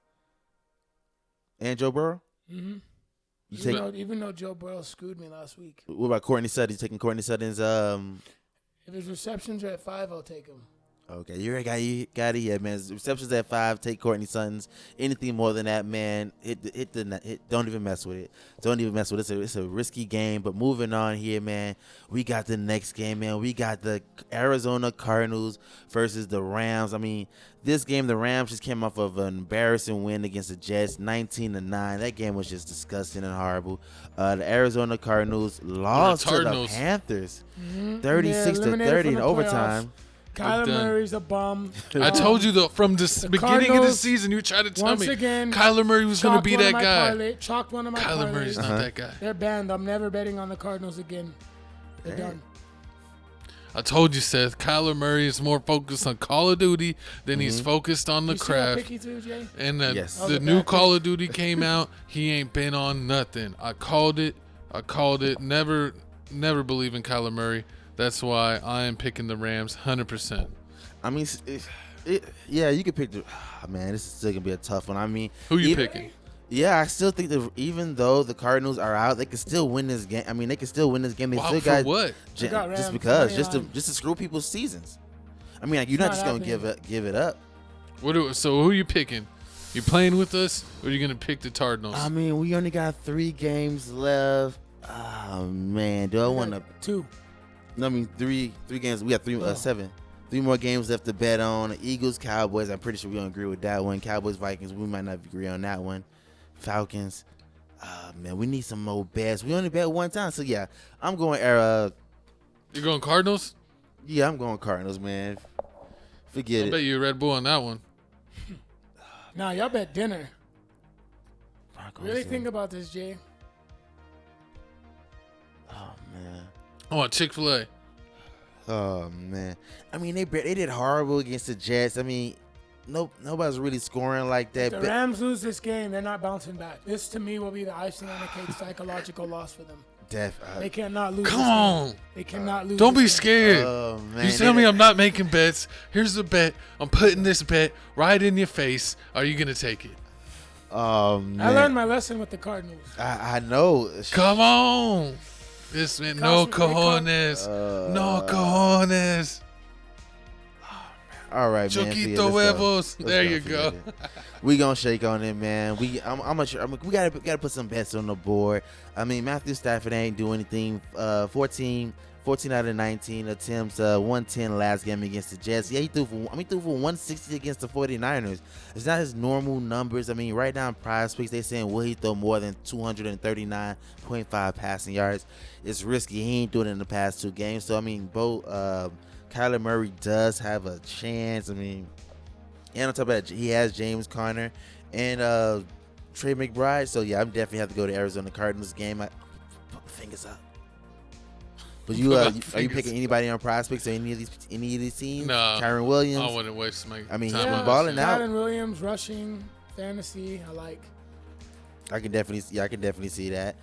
And Joe Burrow? Mm-hmm. Even though Joe Burrow screwed me last week. What about Courtney Sutton? You taking Courtney Sutton's If his receptions are at 5, I'll take him. Okay, you got it. Yeah, man. Receptions at 5. Take Courtney Sutton's. Anything more than that, man, don't even mess with it. Don't even mess with it. It's a risky game. But moving on here, man, we got the next game, man. We got the Arizona Cardinals versus the Rams. I mean, this game, the Rams just came off of an embarrassing win against the Jets, 19-9. That game was just disgusting and horrible. The Arizona Cardinals lost to the Panthers, 36-30 in overtime. Kyler Murray's a bum. I told you from the beginning of the season, you tried to tell me Kyler Murray was going to be that guy. Chalked one of my Kyler Murray's not that guy. They're banned. I'm never betting on the Cardinals again. They're done. I told you, Seth. Kyler Murray is more focused on Call of Duty than he's focused on the craft. And the new Call of Duty came out. He ain't been on nothing. I called it. Never believe in Kyler Murray. That's why I am picking the Rams 100%. I mean, yeah, you could pick the. Man, this is still gonna be a tough one. I mean, who you picking? Yeah, I still think that even though the Cardinals are out, they can still win this game. I mean, they can still win this game. They still got what? Just because, just to screw people's seasons. I mean, like, you're not just gonna give it up. So who are you picking? You playing with us, or are you gonna pick the Cardinals? I mean, we only got 3 games left. Oh man, do I want to? 2. No, I mean three games. We got 7. 3 more games left to bet on. Eagles, Cowboys. I'm pretty sure we don't agree with that one. Cowboys, Vikings. We might not agree on that one. Falcons. Man, we need some more bets. We only bet one time, so yeah, I'm going. You're going Cardinals? Yeah, I'm going Cardinals, man. Forget I it. bet you Red Bull on that one. Nah, y'all bet dinner. Broncos, Really yeah. think about this, Jay. Oh man. I want Chick-fil-A. Oh man. I mean, they did horrible against the Jets. I mean, nobody's really scoring like that. If the Rams lose this game, they're not bouncing back. This, to me, will be the icing on the cake psychological loss for them. They cannot lose. Come this on. game. They cannot lose. Don't this be game. scared. Oh man. You tell me I'm not making bets. Here's the bet. I'm putting this bet right in your face. Are you going to take it? Oh man. I learned my lesson with the Cardinals. I know. Come on. This man, no cojones. No cojones. All right, man. Choquito huevos. There you go. We gonna shake on it, man. We gotta put some bets on the board. I mean, Matthew Stafford ain't do anything. 14 out of 19 attempts, 110 last game against the Jets. Yeah, he threw for 160 against the 49ers. It's not his normal numbers. I mean, right now in Prize Picks, they saying will he throw more than 239.5 passing yards? It's risky. He ain't doing it in the past 2 games. So I mean, both Kyler Murray does have a chance. I mean, and on top of that, he has James Conner and Trey McBride. So yeah, I'm definitely have to go to Arizona Cardinals game. Put my fingers up. But are you picking anybody on prospects or any of these teams? No. Kyron Williams. I wouldn't waste my I mean, time he's on balling this. out. Kyron Williams, rushing, fantasy, I like. I can definitely see that.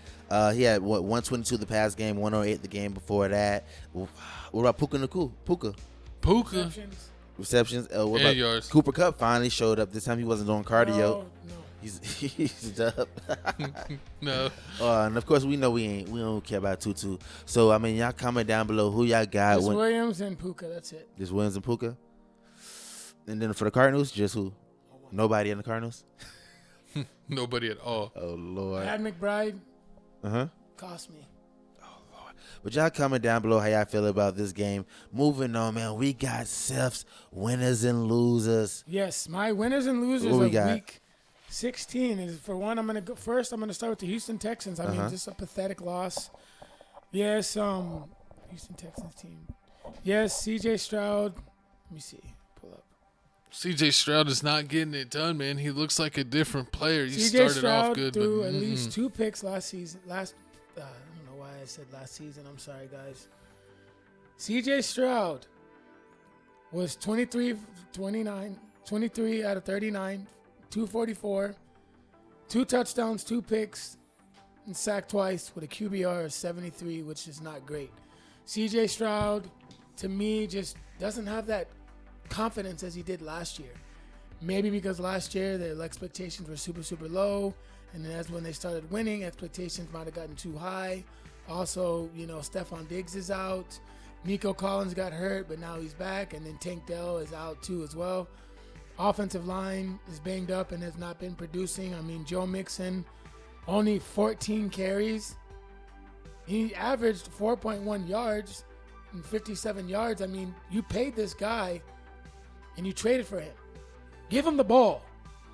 He had 122 the past game, 108 the game before that. What about Puka Nacua? Puka receptions. What about yards. Cooper Kupp finally showed up. This time he wasn't doing cardio. No. He's up. No. And of course we know we don't care about Tutu. So I mean, y'all comment down below who y'all got. Just Williams and Puka. That's it. Just Williams and Puka. And then for the Cardinals, just who? Nobody in the Cardinals. Nobody at all. Oh Lord. Had McBride. Uh-huh. Cost me. But y'all comment down below how y'all feel about this game. Moving on, man. We got Seth's winners and losers. Yes, my winners and losers What we of got? week 16 is, for one, I'm going to start with the Houston Texans. I mean, just a pathetic loss. Yes, Houston Texans team. Yes, CJ Stroud. Let me see. Pull up. CJ Stroud is not getting it done, man. He looks like a different player. He CJ started Stroud off good, threw but at least 2 picks last season. I don't know why I said last season. I'm sorry, guys. CJ Stroud was 23 out of 39, 244, 2 touchdowns, 2 picks, and sacked twice with a QBR of 73, which is not great. CJ Stroud, to me, just doesn't have that confidence as he did last year. Maybe because last year their expectations were super, super low, and then that's when they started winning. Expectations might have gotten too high. Also, Stephon Diggs is out. Nico Collins got hurt, but now he's back, and then Tank Dell is out too as well. Offensive line is banged up and has not been producing. I mean, Joe Mixon, only 14 carries. He averaged 4.1 yards and 57 yards. I mean, you paid this guy and you traded for him. Give him the ball.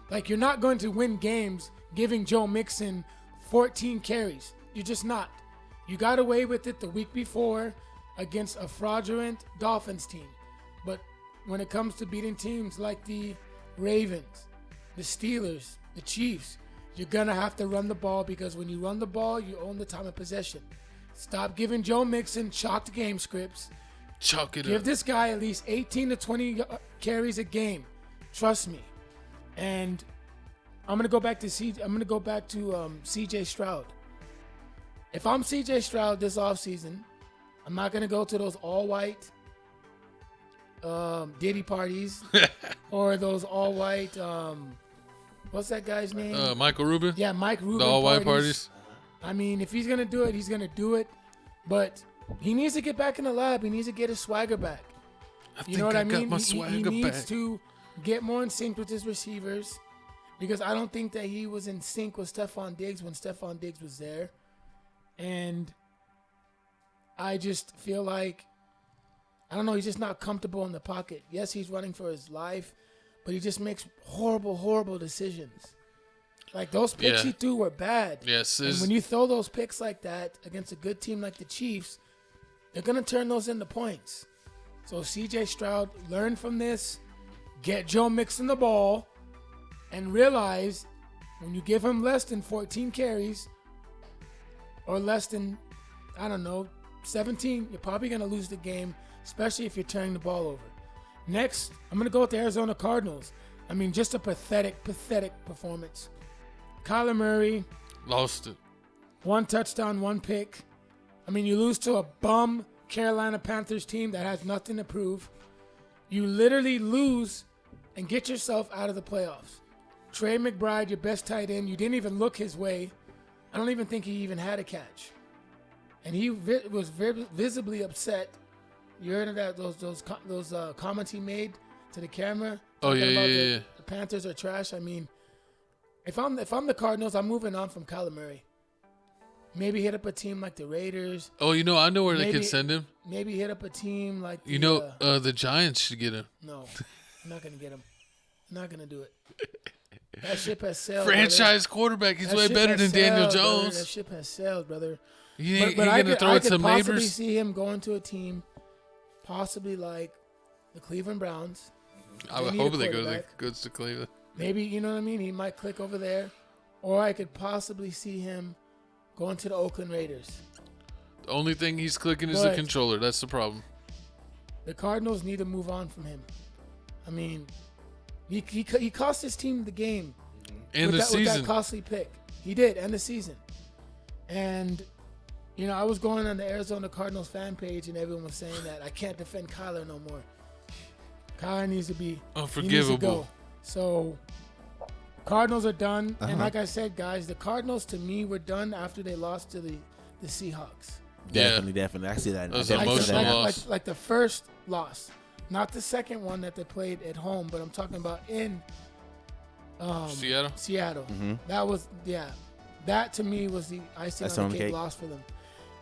Like, you're not going to win games giving Joe Mixon 14 carries. You're just not. You got away with it the week before against a fraudulent Dolphins team. But when it comes to beating teams like the Ravens, the Steelers, the Chiefs, you're going to have to run the ball, because when you run the ball, you own the time of possession. Stop giving Joe Mixon chalked game scripts. Chalk it Give up. this guy at least 18 to 20 carries a game. Trust me. And I'm going to go back to CJ Stroud. If I'm CJ Stroud this offseason, I'm not going to go to those all-white Diddy parties or those all-white, what's that guy's name? Michael Rubin? Yeah, Mike Rubin. The all-white parties? I mean, if he's going to do it, he's going to do it. But he needs to get back in the lab. He needs to get his swagger back. You know what I mean? He needs to get more in sync with his receivers, because I don't think that he was in sync with Stephon Diggs when Stephon Diggs was there. And I just feel like, I don't know, he's just not comfortable in the pocket. Yes, he's running for his life, but he just makes horrible, horrible decisions. Like, those picks he threw were bad. Yes. And when you throw those picks like that against a good team like the Chiefs, they're going to turn those into points. So C.J. Stroud, learn from this, get Joe Mixon the ball, and realize when you give him less than 14 carries or less than, 17, you're probably going to lose the game, especially if you're turning the ball over. Next, I'm going to go with the Arizona Cardinals. I mean, just a pathetic, pathetic performance. Kyler Murray. Lost it. 1 touchdown, 1 pick. I mean, you lose to a bum Carolina Panthers team that has nothing to prove. You literally lose and get yourself out of the playoffs. Trey McBride, your best tight end, you didn't even look his way. I don't even think he even had a catch. And he was visibly upset. You heard of that? Those comments he made to the camera. Oh yeah, about yeah. The Panthers are trash. I mean, if I'm the Cardinals, I'm moving on from Kyler Murray. Maybe hit up a team like the Raiders. Oh, I know where they could send him. Maybe hit up a team like the Giants should get him. No, I'm not gonna get him. I'm not gonna do it. That ship has sailed. Franchise quarterback. He's way better than Daniel Jones. Brother. That ship has sailed, brother. You ain't gonna throw it to Mabers? I could possibly see him going to a team, possibly like the Cleveland Browns. I would hope they goes to Cleveland. Maybe, you know what I mean? He might click over there. Or I could possibly see him going to the Oakland Raiders. The only thing he's clicking is the controller. That's the problem. The Cardinals need to move on from him. I mean, he cost his team the game. And the season. With that costly pick. He did, and the season. And, I was going on the Arizona Cardinals fan page, and everyone was saying that I can't defend Kyler no more. Kyler needs to be unforgivable. Go. So, Cardinals are done. And like I said, guys, the Cardinals, to me, were done after they lost to the Seahawks. Definitely. I see that. That was an emotional loss. Like the first loss. Not the second one that they played at home, but I'm talking about in Seattle. Mm-hmm. That was, that to me was the icing on the cake loss for them.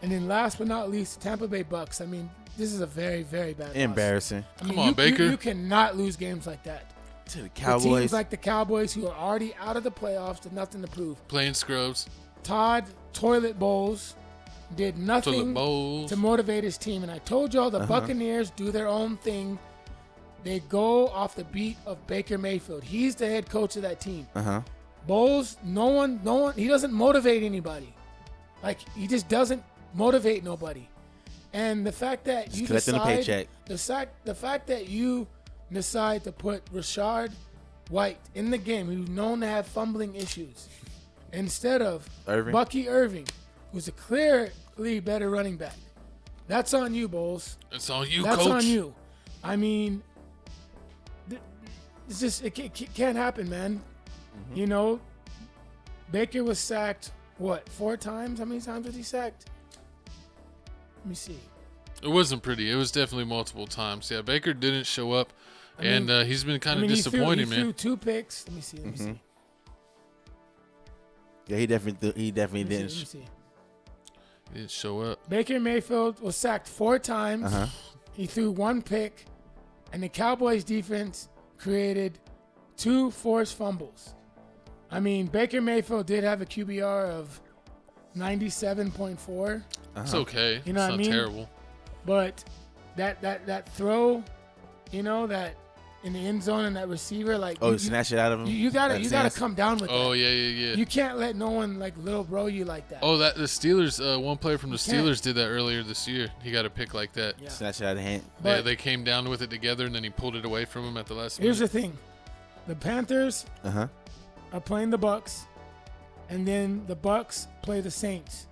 And then last but not least, Tampa Bay Bucks. I mean, this is a very, very bad embarrassing. loss. I mean, Come on, Baker. You cannot lose games like that. To the Cowboys. The teams like the Cowboys, who are already out of the playoffs, did nothing to prove. Playing scrubs. Todd Toilet Bowles did nothing to motivate his team. And I told y'all the Buccaneers do their own thing. They go off the beat of Baker Mayfield. He's the head coach of that team. Bowles, no one, he doesn't motivate anybody. Like, he just doesn't motivate nobody. And the fact that you decide, the fact that you decide to put Rashard White in the game, who's known to have fumbling issues, instead of Bucky Irving, who's a clearly better running back. That's on you, Bowles. It's on you, Coach. That's on you. I mean, it's just, it can't happen, man. Baker was sacked, 4 times? How many times was he sacked? Let me see. It wasn't pretty. It was definitely multiple times. Yeah, Baker didn't show up, and he's been kind of disappointing, man. He threw 2 picks. Let me see. Yeah, he definitely didn't. Let me see. He didn't show up. Baker Mayfield was sacked 4 times. He threw 1 pick, and the Cowboys defense created 2 forced fumbles. I mean, Baker Mayfield did have a QBR of 97.4. It's okay. You know what I mean? It's not terrible. But that throw, that in the end zone and that receiver, snatch it out of him. You gotta come down with that. Oh yeah. You can't let no one little bro you like that. Oh, that the Steelers. One player from the Steelers did that earlier this year. He got a pick like that. Yeah. Snatch it out of hand. Yeah, they came down with it together, and then he pulled it away from him at the last minute. Here's the thing: the Panthers are playing the Bucks, and then the Bucks play the Saints.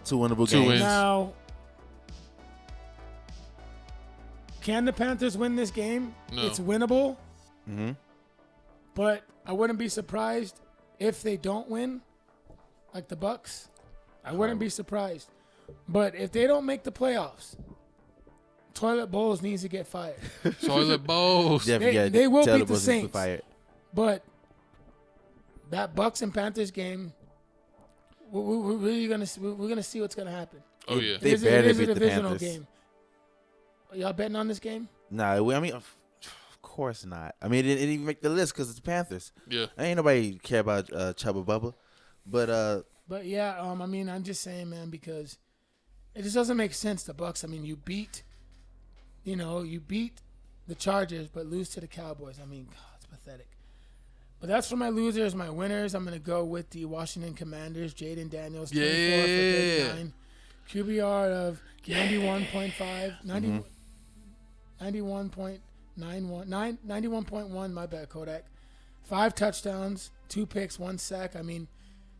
2 winnable games. Wins. Now, can the Panthers win this game? No. It's winnable. But I wouldn't be surprised if they don't win, like the Bucks. I wouldn't be surprised. But if they don't make the playoffs, Toilet Bowles needs to get fired. Toilet Bowles. They will beat the Saints. But that Bucks and Panthers game we're really gonna we're gonna see what's gonna happen. Oh yeah. They It barely is a beat the divisional Panthers. game. Are y'all betting on this game? Nah, I mean, of course not. I mean, it didn't even make the list because it's the Panthers. Yeah. Ain't nobody care about Chubba Bubba. But yeah, I mean, I'm just saying, man, because it just doesn't make sense. The Bucks. I mean, you beat the Chargers, but lose to the Cowboys. I mean, God, it's pathetic. But that's for my losers. My winners, I'm gonna go with the Washington Commanders. Jaden Daniels, 24 for 39, QBR of 91.5, 91.1. My bad, Kodak. 5 touchdowns, 2 picks, 1 sack. I mean,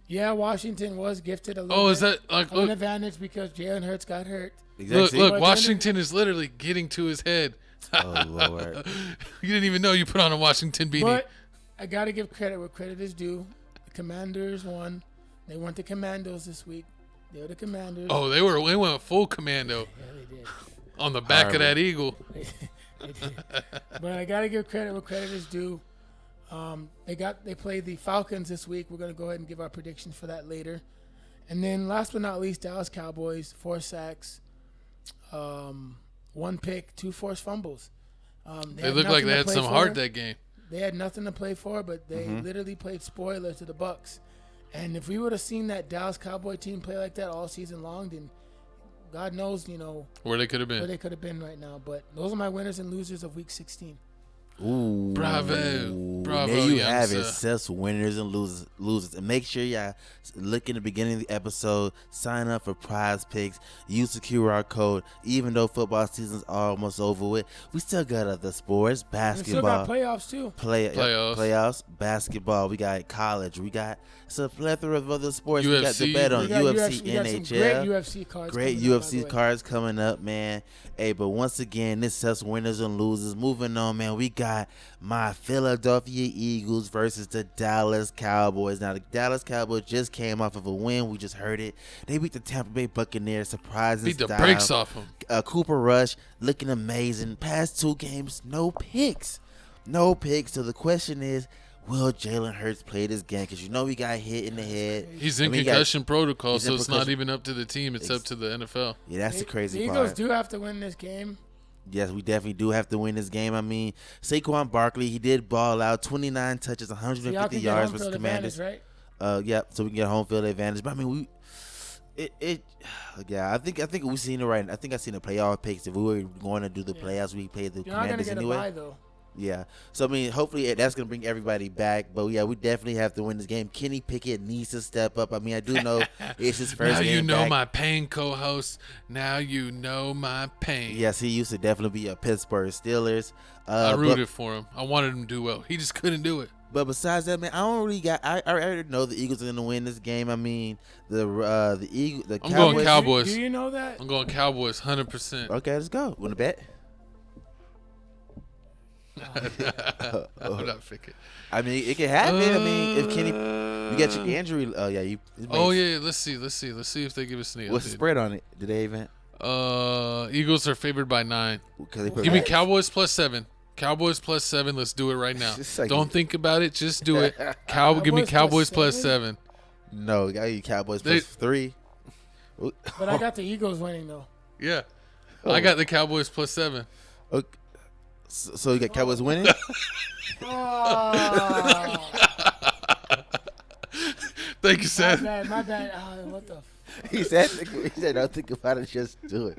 yeah, Washington was gifted a little. Oh, is that like an advantage because Jalen Hurts got hurt? Exactly. Look, Washington is literally getting to his head. Oh Lord. You didn't even know you put on a Washington beanie. But I got to give credit where credit is due. The Commanders won. They weren't the Commandos this week. They were the Commanders. Oh, they went full commando Yeah, they did. on the back of that eagle. They did. But I got to give credit where credit is due. They played the Falcons this week. We're going to go ahead and give our predictions for that later. And then last but not least, Dallas Cowboys, 4 sacks, 1 pick, 2 forced fumbles. They looked like they had some heart that game. They had nothing to play for, but they literally played spoiler to the Bucks. And if we would have seen that Dallas Cowboy team play like that all season long, then God knows, Where they could have where been. they could have been right now. But those are my winners and losers of Week 16. Ooh. Bravo. There you have it. youngster. Sus winners and losers. And make sure y'all look in the beginning of the episode, sign up for Prize Picks, use the QR code. Even though football season's almost over with, we still got other sports, We still basketball. got playoffs, too. Playoffs. Basketball. We got college. We got a plethora of other sports. We got the UFC. bet on We got UFC, we got some NHL. great UFC cards. Great coming up, by the UFC way. cards coming up, man. Hey, but once again, this is winners and losers. Moving on, man. We got my Philadelphia Eagles versus the Dallas Cowboys. Now, the Dallas Cowboys just came off of a win. We just heard it. They beat the Tampa Bay Buccaneers, surprising Beat the style. brakes off them. Cooper Rush looking amazing. Past 2 games, no picks. No picks. So the question is, will Jalen Hurts play this game? Because he got hit in the head. He's in he concussion protocol, he's in so it's not concussion. even up to the team. It's up to the NFL. Yeah, that's the crazy The part. Eagles do have to win this game. Yes, we definitely do have to win this game. I mean, Saquon Barkley, he did ball out, 29 touches, So y'all 150 can get yards home versus field Commanders. advantage, right? Yeah, so we can get home field advantage. But I mean, I think we've seen it right. I think I've seen the playoff picks. If we were going to do the playoffs, we played the You're not gonna Commanders get anyway. a bye though. Yeah. So, I mean, hopefully that's going to bring everybody back. But, yeah, we definitely have to win this game. Kenny Pickett needs to step up. I mean, I do know it's his first Now game you know back. my pain, co-host. Now you know my pain. Yes, he used to definitely be a Pittsburgh Steelers. I rooted for him. I wanted him to do well. He just couldn't do it. But besides that, man, I don't really got. I already know the Eagles are going to win this game. I mean, the I'm Cowboys. going Cowboys. Do you know that? I'm going Cowboys 100%. Okay, let's go. Want to bet? I'm not picking. I mean, it can happen. I mean, if Kenny, you got your injury. Oh yeah, Yeah. Let's see if they give us an What's the spread on it? Did they even? Eagles are favored by 9. Cause they put Give me back- Cowboys +7. Cowboys +7. Let's do it right now. Just like- Don't think about it. Just do it. Give me Cowboys +7. No, I got you Cowboys They- +3. But I got the Eagles winning though. Yeah. I got the Cowboys +7. Okay. So you got Cowboys winning? Oh, Thank you, my Seth. bad. My bad. What the? he said, don't think about it, just do it.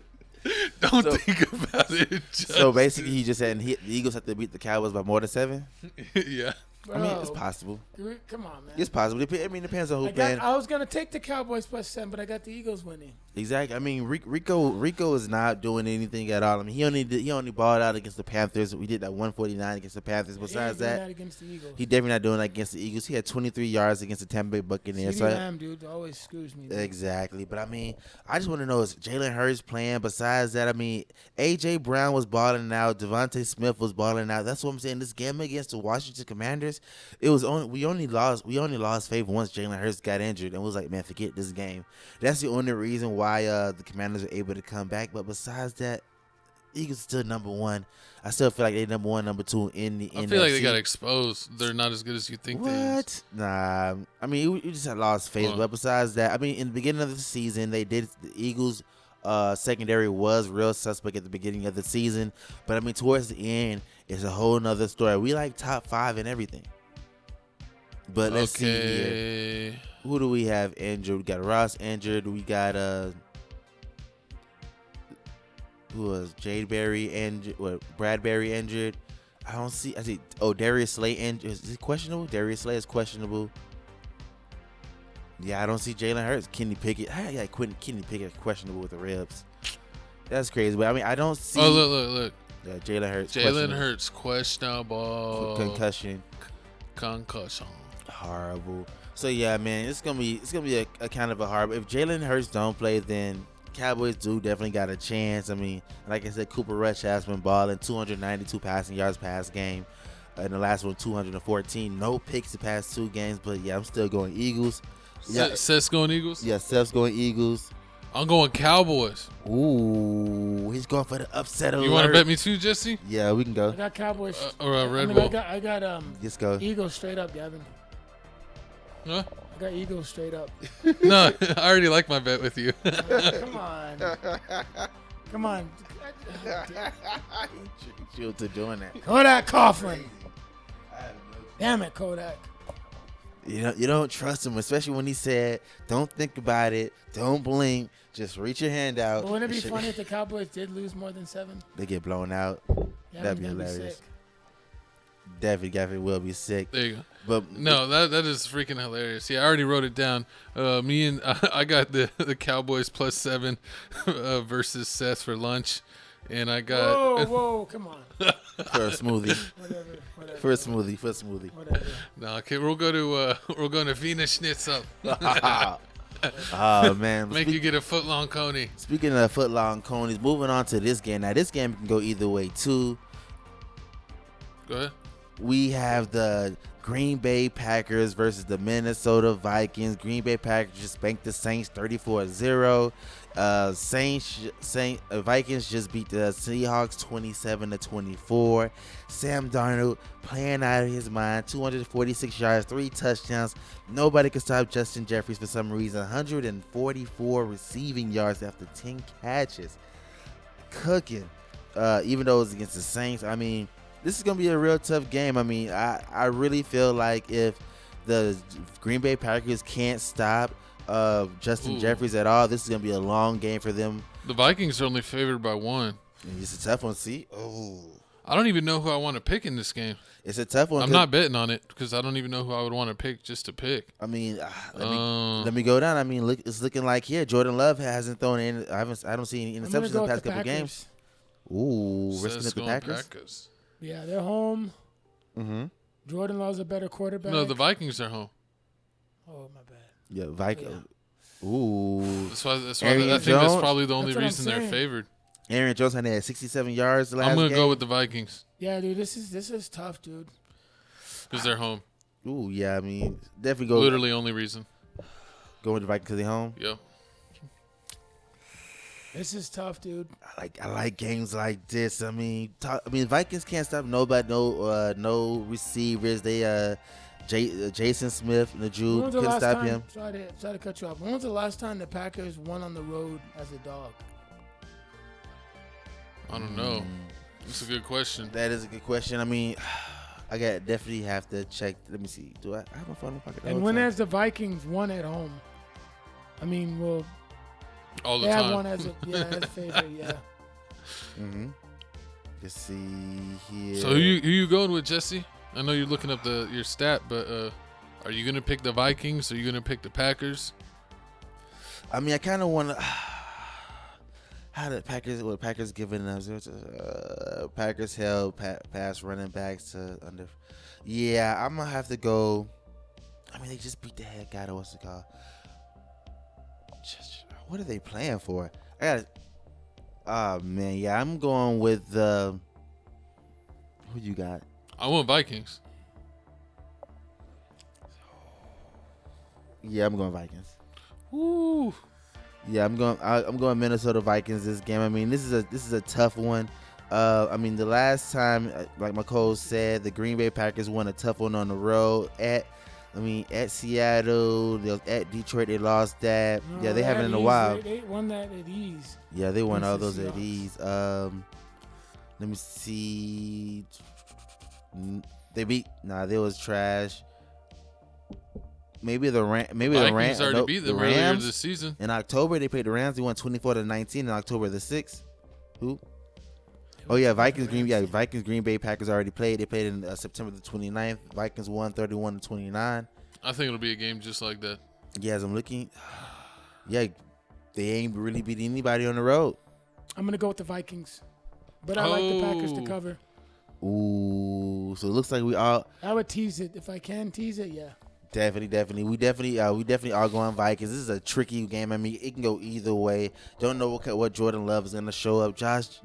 Don't So- think about it. So basically, he just said the Eagles have to beat the Cowboys by more than 7. Yeah. I mean, it's Bro, possible. Come on, man. It's possible. I mean, it depends on who playing. I was gonna take the Cowboys +7, but I got the Eagles winning. Exactly. I mean, Rico is not doing anything at all. I mean, he only balled out against the Panthers. We did that 149 against the Panthers. He ain't Besides doing that, against the Eagles. he definitely not doing that against the Eagles. He had 23 yards against the Tampa Bay Buccaneers. CeeDee So Lamb, dude, always screws me. Man. exactly. But I mean, I just want to know, is Jalen Hurts playing? Besides that, I mean, A.J. Brown was balling out. Devontae Smith was balling out. That's what I'm saying. This game against the Washington Commanders, we only lost favor once Jalen Hurts got injured, and was like, man, forget this game. That's the only reason why the Commanders were able to come back. But besides that, Eagles still number one. I still feel like they number one, number two in the NFC. I feel like they got exposed. They're not as good as you think they is. What? Nah. I mean, you just had lost faith. But besides that, I mean, in the beginning of the season, the Eagles secondary was real suspect at the beginning of the season. But I mean, towards the end, it's a whole nother story. We like top 5 and everything. But let's see here. Who do we have injured? We got Ross injured. We got who was Bradbury injured? I see. Darius Slay injured. Is he questionable? Darius Slay is questionable. Yeah, I don't see Jalen Hurts. Kenny Pickett. Kenny Pickett questionable with the ribs. That's crazy. But I mean, I don't see. Oh, look. Yeah, Jalen Hurts. Jalen Hurts questionable. Concussion. Horrible. So yeah, man, it's gonna be a kind of a hard. If Jalen Hurts don't play, then Cowboys do definitely got a chance. I mean, like I said, Cooper Rush has been balling, 292 passing yards past game. In the last one, 214. No picks the past 2 games, but yeah, I'm still going Eagles. Yeah. Seth's going Eagles? Yeah, Seth's going Eagles. I'm going Cowboys. Ooh, he's going for the upset alert. You want to bet me too, Jesse? Yeah, we can go. I got Cowboys. Or Red Bull. I got Let's go. Eagles straight up, Gavin. Huh? I got Eagles straight up. No, I already like my bet with you. Come on. You to doing that. Kodak Coughlin. Damn it, Kodak. You don't trust him, especially when he said, "Don't think about it, don't blink, just reach your hand out." But wouldn't it be funny if the Cowboys did lose more than 7? They get blown out. Yeah, That'd be hilarious. Definitely will be sick. There you go. But no, that is freaking hilarious. Yeah, I already wrote it down. I got the Cowboys +7 versus Seth for lunch, and I got. Whoa, come on. For a smoothie. Whatever. For a smoothie. Whatever. No, okay, we're going to Wiener Schnitzel. Oh man, Make you get a foot-long coney. Speaking of foot-long conies, moving on to this game. Now, this game can go either way too. Go ahead. We have the Green Bay Packers versus the Minnesota Vikings. Green Bay Packers just spanked the Saints 34-0. Vikings just beat the Seahawks 27-24. Sam Darnold playing out of his mind, 246 yards, 3 touchdowns. Nobody could stop Justin Jeffries for some reason. 144 receiving yards after 10 catches. Cooking. Even though it was against the Saints, I mean, this is going to be a real tough game. I mean, I really feel like if the Green Bay Packers can't stop Justin Jeffries at all, this is going to be a long game for them. The Vikings are only favored by 1. It's a tough one, see? Oh. I don't even know who I want to pick in this game. It's a tough one. I'm not betting on it because I don't even know who I would want to pick just to pick. I mean, let me go down. I mean, it's looking like here Jordan Love hasn't thrown in. I don't see any interceptions in the past couple games. Ooh, risking it the Packers. Yeah, they're home. Mm-hmm. Jordan Love's a better quarterback. No, the Vikings are home. Oh, my bad. Yeah, Vikings. Yeah. Ooh. That's why I think that's probably the only reason they're favored. Aaron Jones had 67 yards the last game. I'm going to go with the Vikings. Yeah, dude, this is tough, dude. Because they're home. Ooh, yeah, I mean, definitely go. Literally only reason. Go with the Vikings because they're home? Yep. This is tough, dude. I like games like this. I mean, Vikings can't stop nobody. No receivers. They Jason Smith, Najee couldn't stop him. Sorry to cut you off. When was the last time the Packers won on the road as a dog? I don't know. That's a good question. That is a good question. I mean, I definitely have to check. Let me see. Do I have my phone in my pocket? And when has the Vikings won at home? I mean, well, all the they time. have one as a favorite, yeah. Mm-hmm. Let's see here. So who you going with, Jesse? I know you're looking up your stat, but are you going to pick the Vikings? Or are you going to pick the Packers? I mean, I kind of want to. How did Packers giving us? Packers held pass running backs to under. Yeah, I'm gonna have to go. I mean, they just beat the heck out of what's it called? What are they playing for? Oh man, yeah, I'm going with who you got? I want Vikings. Yeah, I'm going Vikings. Woo. Yeah, I'm going Minnesota Vikings this game. I mean, this is a tough one. I mean, the last time, like McCole said, the Green Bay Packers won a tough one on the road at Seattle, at Detroit. They lost that. No, Yeah, they haven't in a while. They won that at ease. Yeah, they won all against those the at ease. Let me see. They was trash. Maybe the Vikings already beat them earlier Rams this season. in October. They played the Rams. They won 24-19 in October the 6th. Who? Oh yeah, Green Bay Packers already played. They played in September the 29th. Vikings won 31-29. I think it'll be a game just like that. Yeah, as I'm looking, yeah, they ain't really beat anybody on the road. I'm gonna go with the Vikings, but I like the Packers to cover. Ooh, so it looks like we all. I would tease it if I can tease it. Yeah. Definitely. We definitely are going Vikings. This is a tricky game. I mean, it can go either way. Don't know what Jordan Love is gonna show up. Josh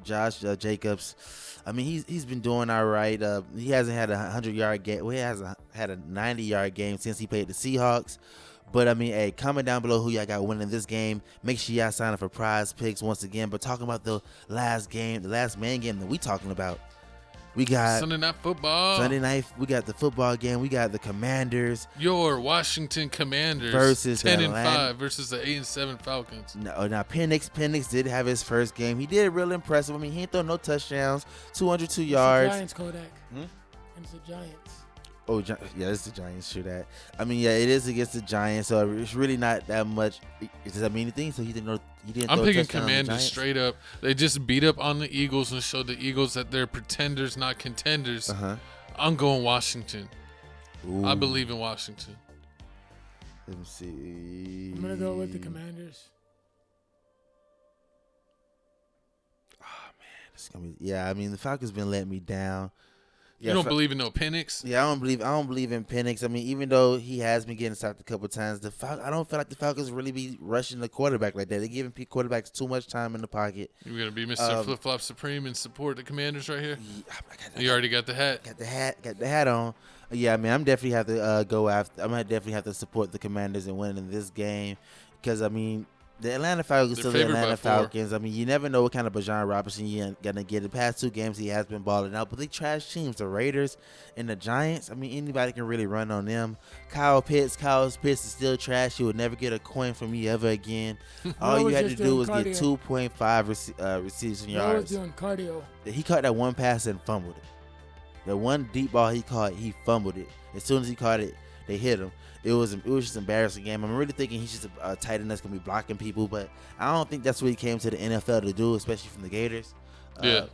Jacobs. I mean, he's been doing all right. He hasn't had a 100-yard game. Well, he hasn't had a 90-yard game since he played the Seahawks. But I mean, hey, comment down below who y'all got winning this game. Make sure y'all sign up for Prize Picks once again. But talking about the last man game that we talking about. We got Sunday Night Football. Sunday night, we got the football game. We got the Commanders. Your Washington Commanders versus 10-5 versus the 8-7 Falcons. Now Penix did have his first game. He did real impressive. I mean, he ain't throw no touchdowns, 202 yards. Giants, Kodak. It's the Giants. Oh, yeah, it's the Giants. Sure that. I mean, yeah, it is against the Giants, so it's really not that much. Does that mean anything? So he didn't know. I'm picking Commanders straight up. They just beat up on the Eagles and showed the Eagles that they're pretenders, not contenders. I'm going Washington. Ooh. I believe in Washington. Let me see. I'm gonna go with the Commanders. Oh man, it's gonna be. Yeah, I mean, the Falcons been letting me down. You don't believe in no Penix? Yeah, I don't believe in Penix. I mean, even though he has been getting sacked a couple of times, I don't feel like the Falcons really be rushing the quarterback like that. They're giving quarterbacks too much time in the pocket. You're gonna be Mr. Flip Flop Supreme and support the Commanders right here. You already got the hat. Got the hat on. Yeah, I mean, I'm definitely have to go after. I'm gonna definitely have to support the Commanders and win in this game because I mean. The Atlanta Falcons still the Atlanta Falcons. I mean, you never know what kind of Bijan Robinson you're going to get. The past 2 games, he has been balling out. But they trash teams. The Raiders and the Giants, I mean, anybody can really run on them. Kyle Pitts is still trash. He will never get a coin from me ever again. All you had to do was get 2.5 receiving yards. I was doing cardio. He caught that one pass and fumbled it. The one deep ball he caught, he fumbled it. As soon as he caught it, they hit him. It was just an embarrassing game. I'm really thinking he's just a tight end that's going to be blocking people, but I don't think that's what he came to the NFL to do, especially from the Gators. Yeah,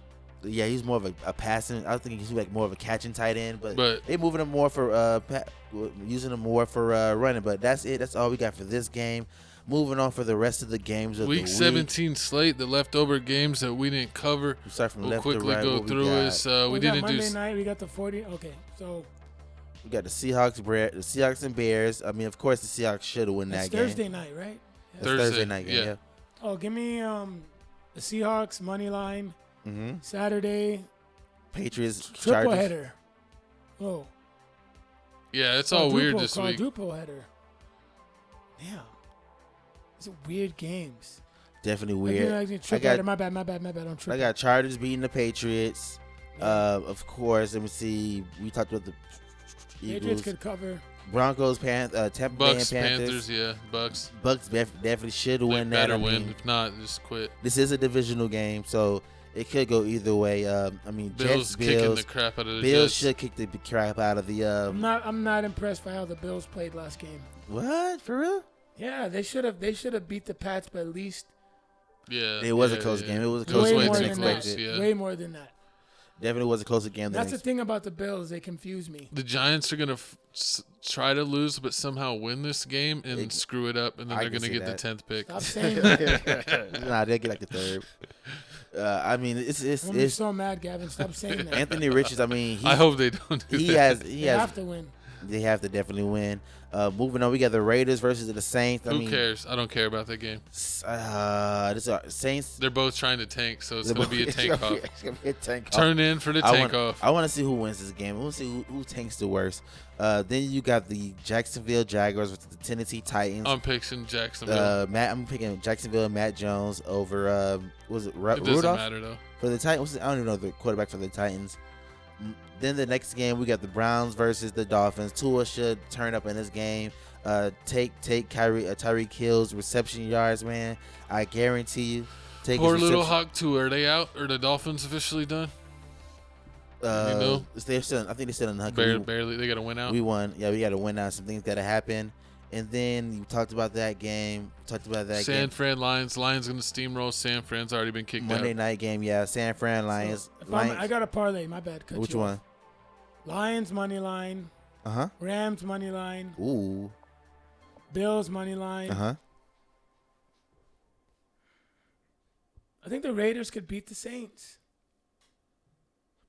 he's more of a passing. I was thinking he's like more of a catching tight end, but they moving him more for using him more for running. But that's it. That's all we got for this game. Moving on for the rest of the games of week 17 slate, the leftover games that we didn't cover. We start from we'll left quickly to right. go through this. We didn't Monday night. We got the 40. Okay, so. We got the Seahawks and Bears. I mean, of course, the Seahawks should have won that game. Thursday night, right? Yeah. Thursday night game, yeah. Oh, give me the Seahawks money line. Saturday. Patriots, triple Chargers. header. Oh. Yeah, it's all weird this week. Quadruple header. Damn. These are weird games. Definitely weird. My bad. I got Chargers beating the Patriots. Of course, let me see. We talked about the Eagles. Patriots could cover. Broncos, Tampa Bay and Panthers. Bucks. Bucks definitely should win that. Better win. If not, just quit. This is a divisional game, so it could go either way. I mean, Bills kicking the crap out of the Bills Jets. should kick the crap out of the. I'm not impressed by how the Bills played last game. What? For real? Yeah, they should have beat the Pats, but at least. Yeah. It was a close game. It was a close game than expected. Yeah. Way more than that. Definitely was a closer game than That's the thing about the Bills. They confuse me. The Giants are going to try to lose, but somehow win this game and screw it up, and then they're going to get the 10th pick. Stop saying that. Nah, they'll get like the 3rd. I mean, I'm so mad, Gavin. Stop saying that. Anthony Richards. I mean, I hope they don't do they have to win. They have to definitely win. Moving on, we got the Raiders versus the Saints. Who cares? I don't care about that game. This Saints. They're both trying to tank, so it's going to be a tank off. It's gonna be a tank off. Turn in for the tank off. I want to see who wins this game. We'll see who tanks the worst. Then you got the Jacksonville Jaguars versus the Tennessee Titans. I'm picking Jacksonville. I'm picking Jacksonville and Matt Jones over was it Rudolph? It doesn't matter though. For the Titans, I don't even know the quarterback for the Titans. Then the next game we got the Browns versus the Dolphins. Tua should turn up in this game. Take Tyreek Hill's reception yards, man. I guarantee you. Poor little Hawk Tua. Are they out? Are the Dolphins officially done? They're still. I think they're still in the hunt. Barely. They got to win out. We won. Yeah, we got to win out. Some things got to happen. And then you talked about that game. San Fran Lions. Lions going to steamroll. San Fran's already been kicked out. Monday night game, yeah. San Fran Lions. So I got a parlay. My bad. Which one? Lions money line. Rams money line. Ooh. Bills money line. I think the Raiders could beat the Saints.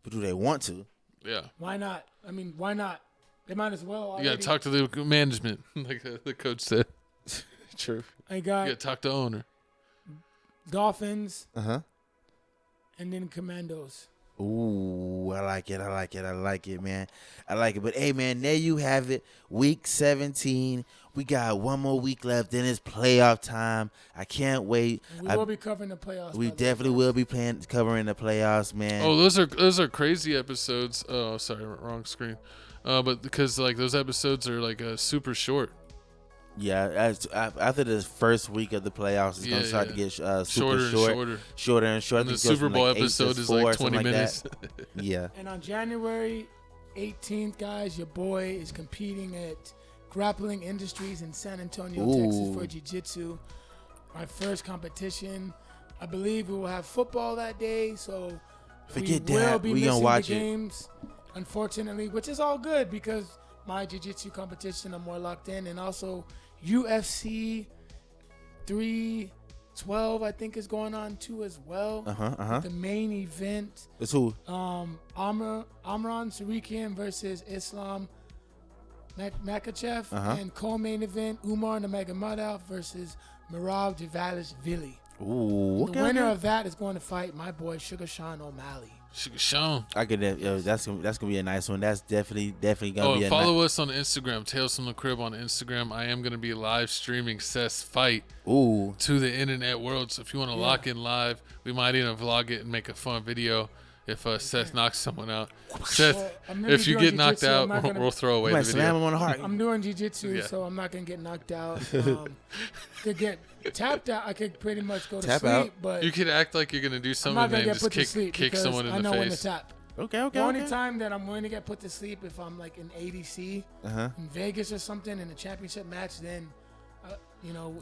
But do they want to? Yeah. Why not? I mean, why not? They might as well already. You got to talk to the management, like the coach said. True. I got. You got to talk to owner. Dolphins. And then Commandos. Ooh, I like it, man. I like it. But, hey, man, there you have it. Week 17. We got one more week left. Then it's playoff time. I can't wait. We will be covering the playoffs. We definitely will be covering the playoffs, man. Oh, those are crazy episodes. Oh, sorry, wrong screen. But because, like, those episodes are, like, super short. Yeah, after the first week of the playoffs, it's going to start to get shorter and shorter. And the Super Bowl episode is like 20 minutes. Yeah. And on January 18th, guys, your boy is competing at Grappling Industries in San Antonio, Texas for Jiu-Jitsu. My first competition. I believe we will have football that day, so we will be missing the games, unfortunately, which is all good because my Jiu-Jitsu competition, I'm more locked in, and also UFC 312, I think, is going on too as well. The main event. It's who? Amran Sarikian versus Islam Makachev, and co-main event Umar Nurmagomedov versus Merab Dvalishvili. Ooh, the winner of that is going to fight my boy Sugar Sean O'Malley. Sugar Sean. I could. That's gonna be a nice one. That's definitely gonna be. Follow us on Instagram. Tales from the Crib on Instagram. I am gonna be live streaming Seth's fight. To the internet world. So if you want to lock in live, we might even vlog it and make a fun video. If Seth knocks someone out, Seth, if you get knocked out, we'll throw away the video. Slam him on the heart. I'm doing jiu-jitsu, so I'm not gonna get knocked out. Could get tapped out. I could pretty much go to sleep, but you could act like you're gonna do something and just kick someone in the face. I know when to tap. Okay. The only time that I'm going to get put to sleep if I'm like in ADC in Vegas or something in a championship match, then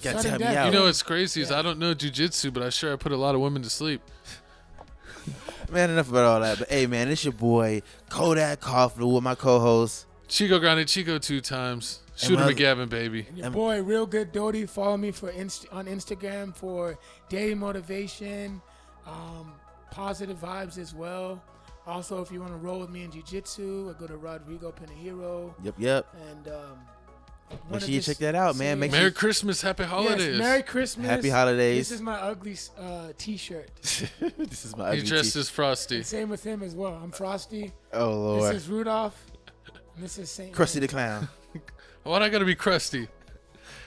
sudden death. You know what's crazy is I don't know jiu-jitsu, but I put a lot of women to sleep. Man, enough about all that. But hey, man, it's your boy Kodak Coughlin with my co-host Chico Grande Chico 2 times. Shooter McGavin, baby. And your boy Real Good Doty. Follow me on Instagram for daily motivation, positive vibes as well. Also, if you want to roll with me in jiu-jitsu, I go to Rodrigo Pinheiro. Yep. And make sure you check that out, man. Merry Christmas, Happy Holidays. Yes, Merry Christmas, Happy Holidays. This is my ugly T-shirt. This is my ugly. He dressed as Frosty. And same with him as well. I'm Frosty. Oh Lord. This is Rudolph. And this is Saint Krusty the Clown. Why'd I gotta be crusty?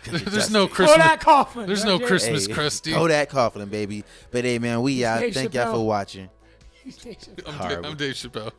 There's no Christmas. Kodak Coughlin. There's no Christmas crusty. Kodak Coughlin, baby. But hey, man, we out. Thank y'all for watching. I'm Dave Chappelle.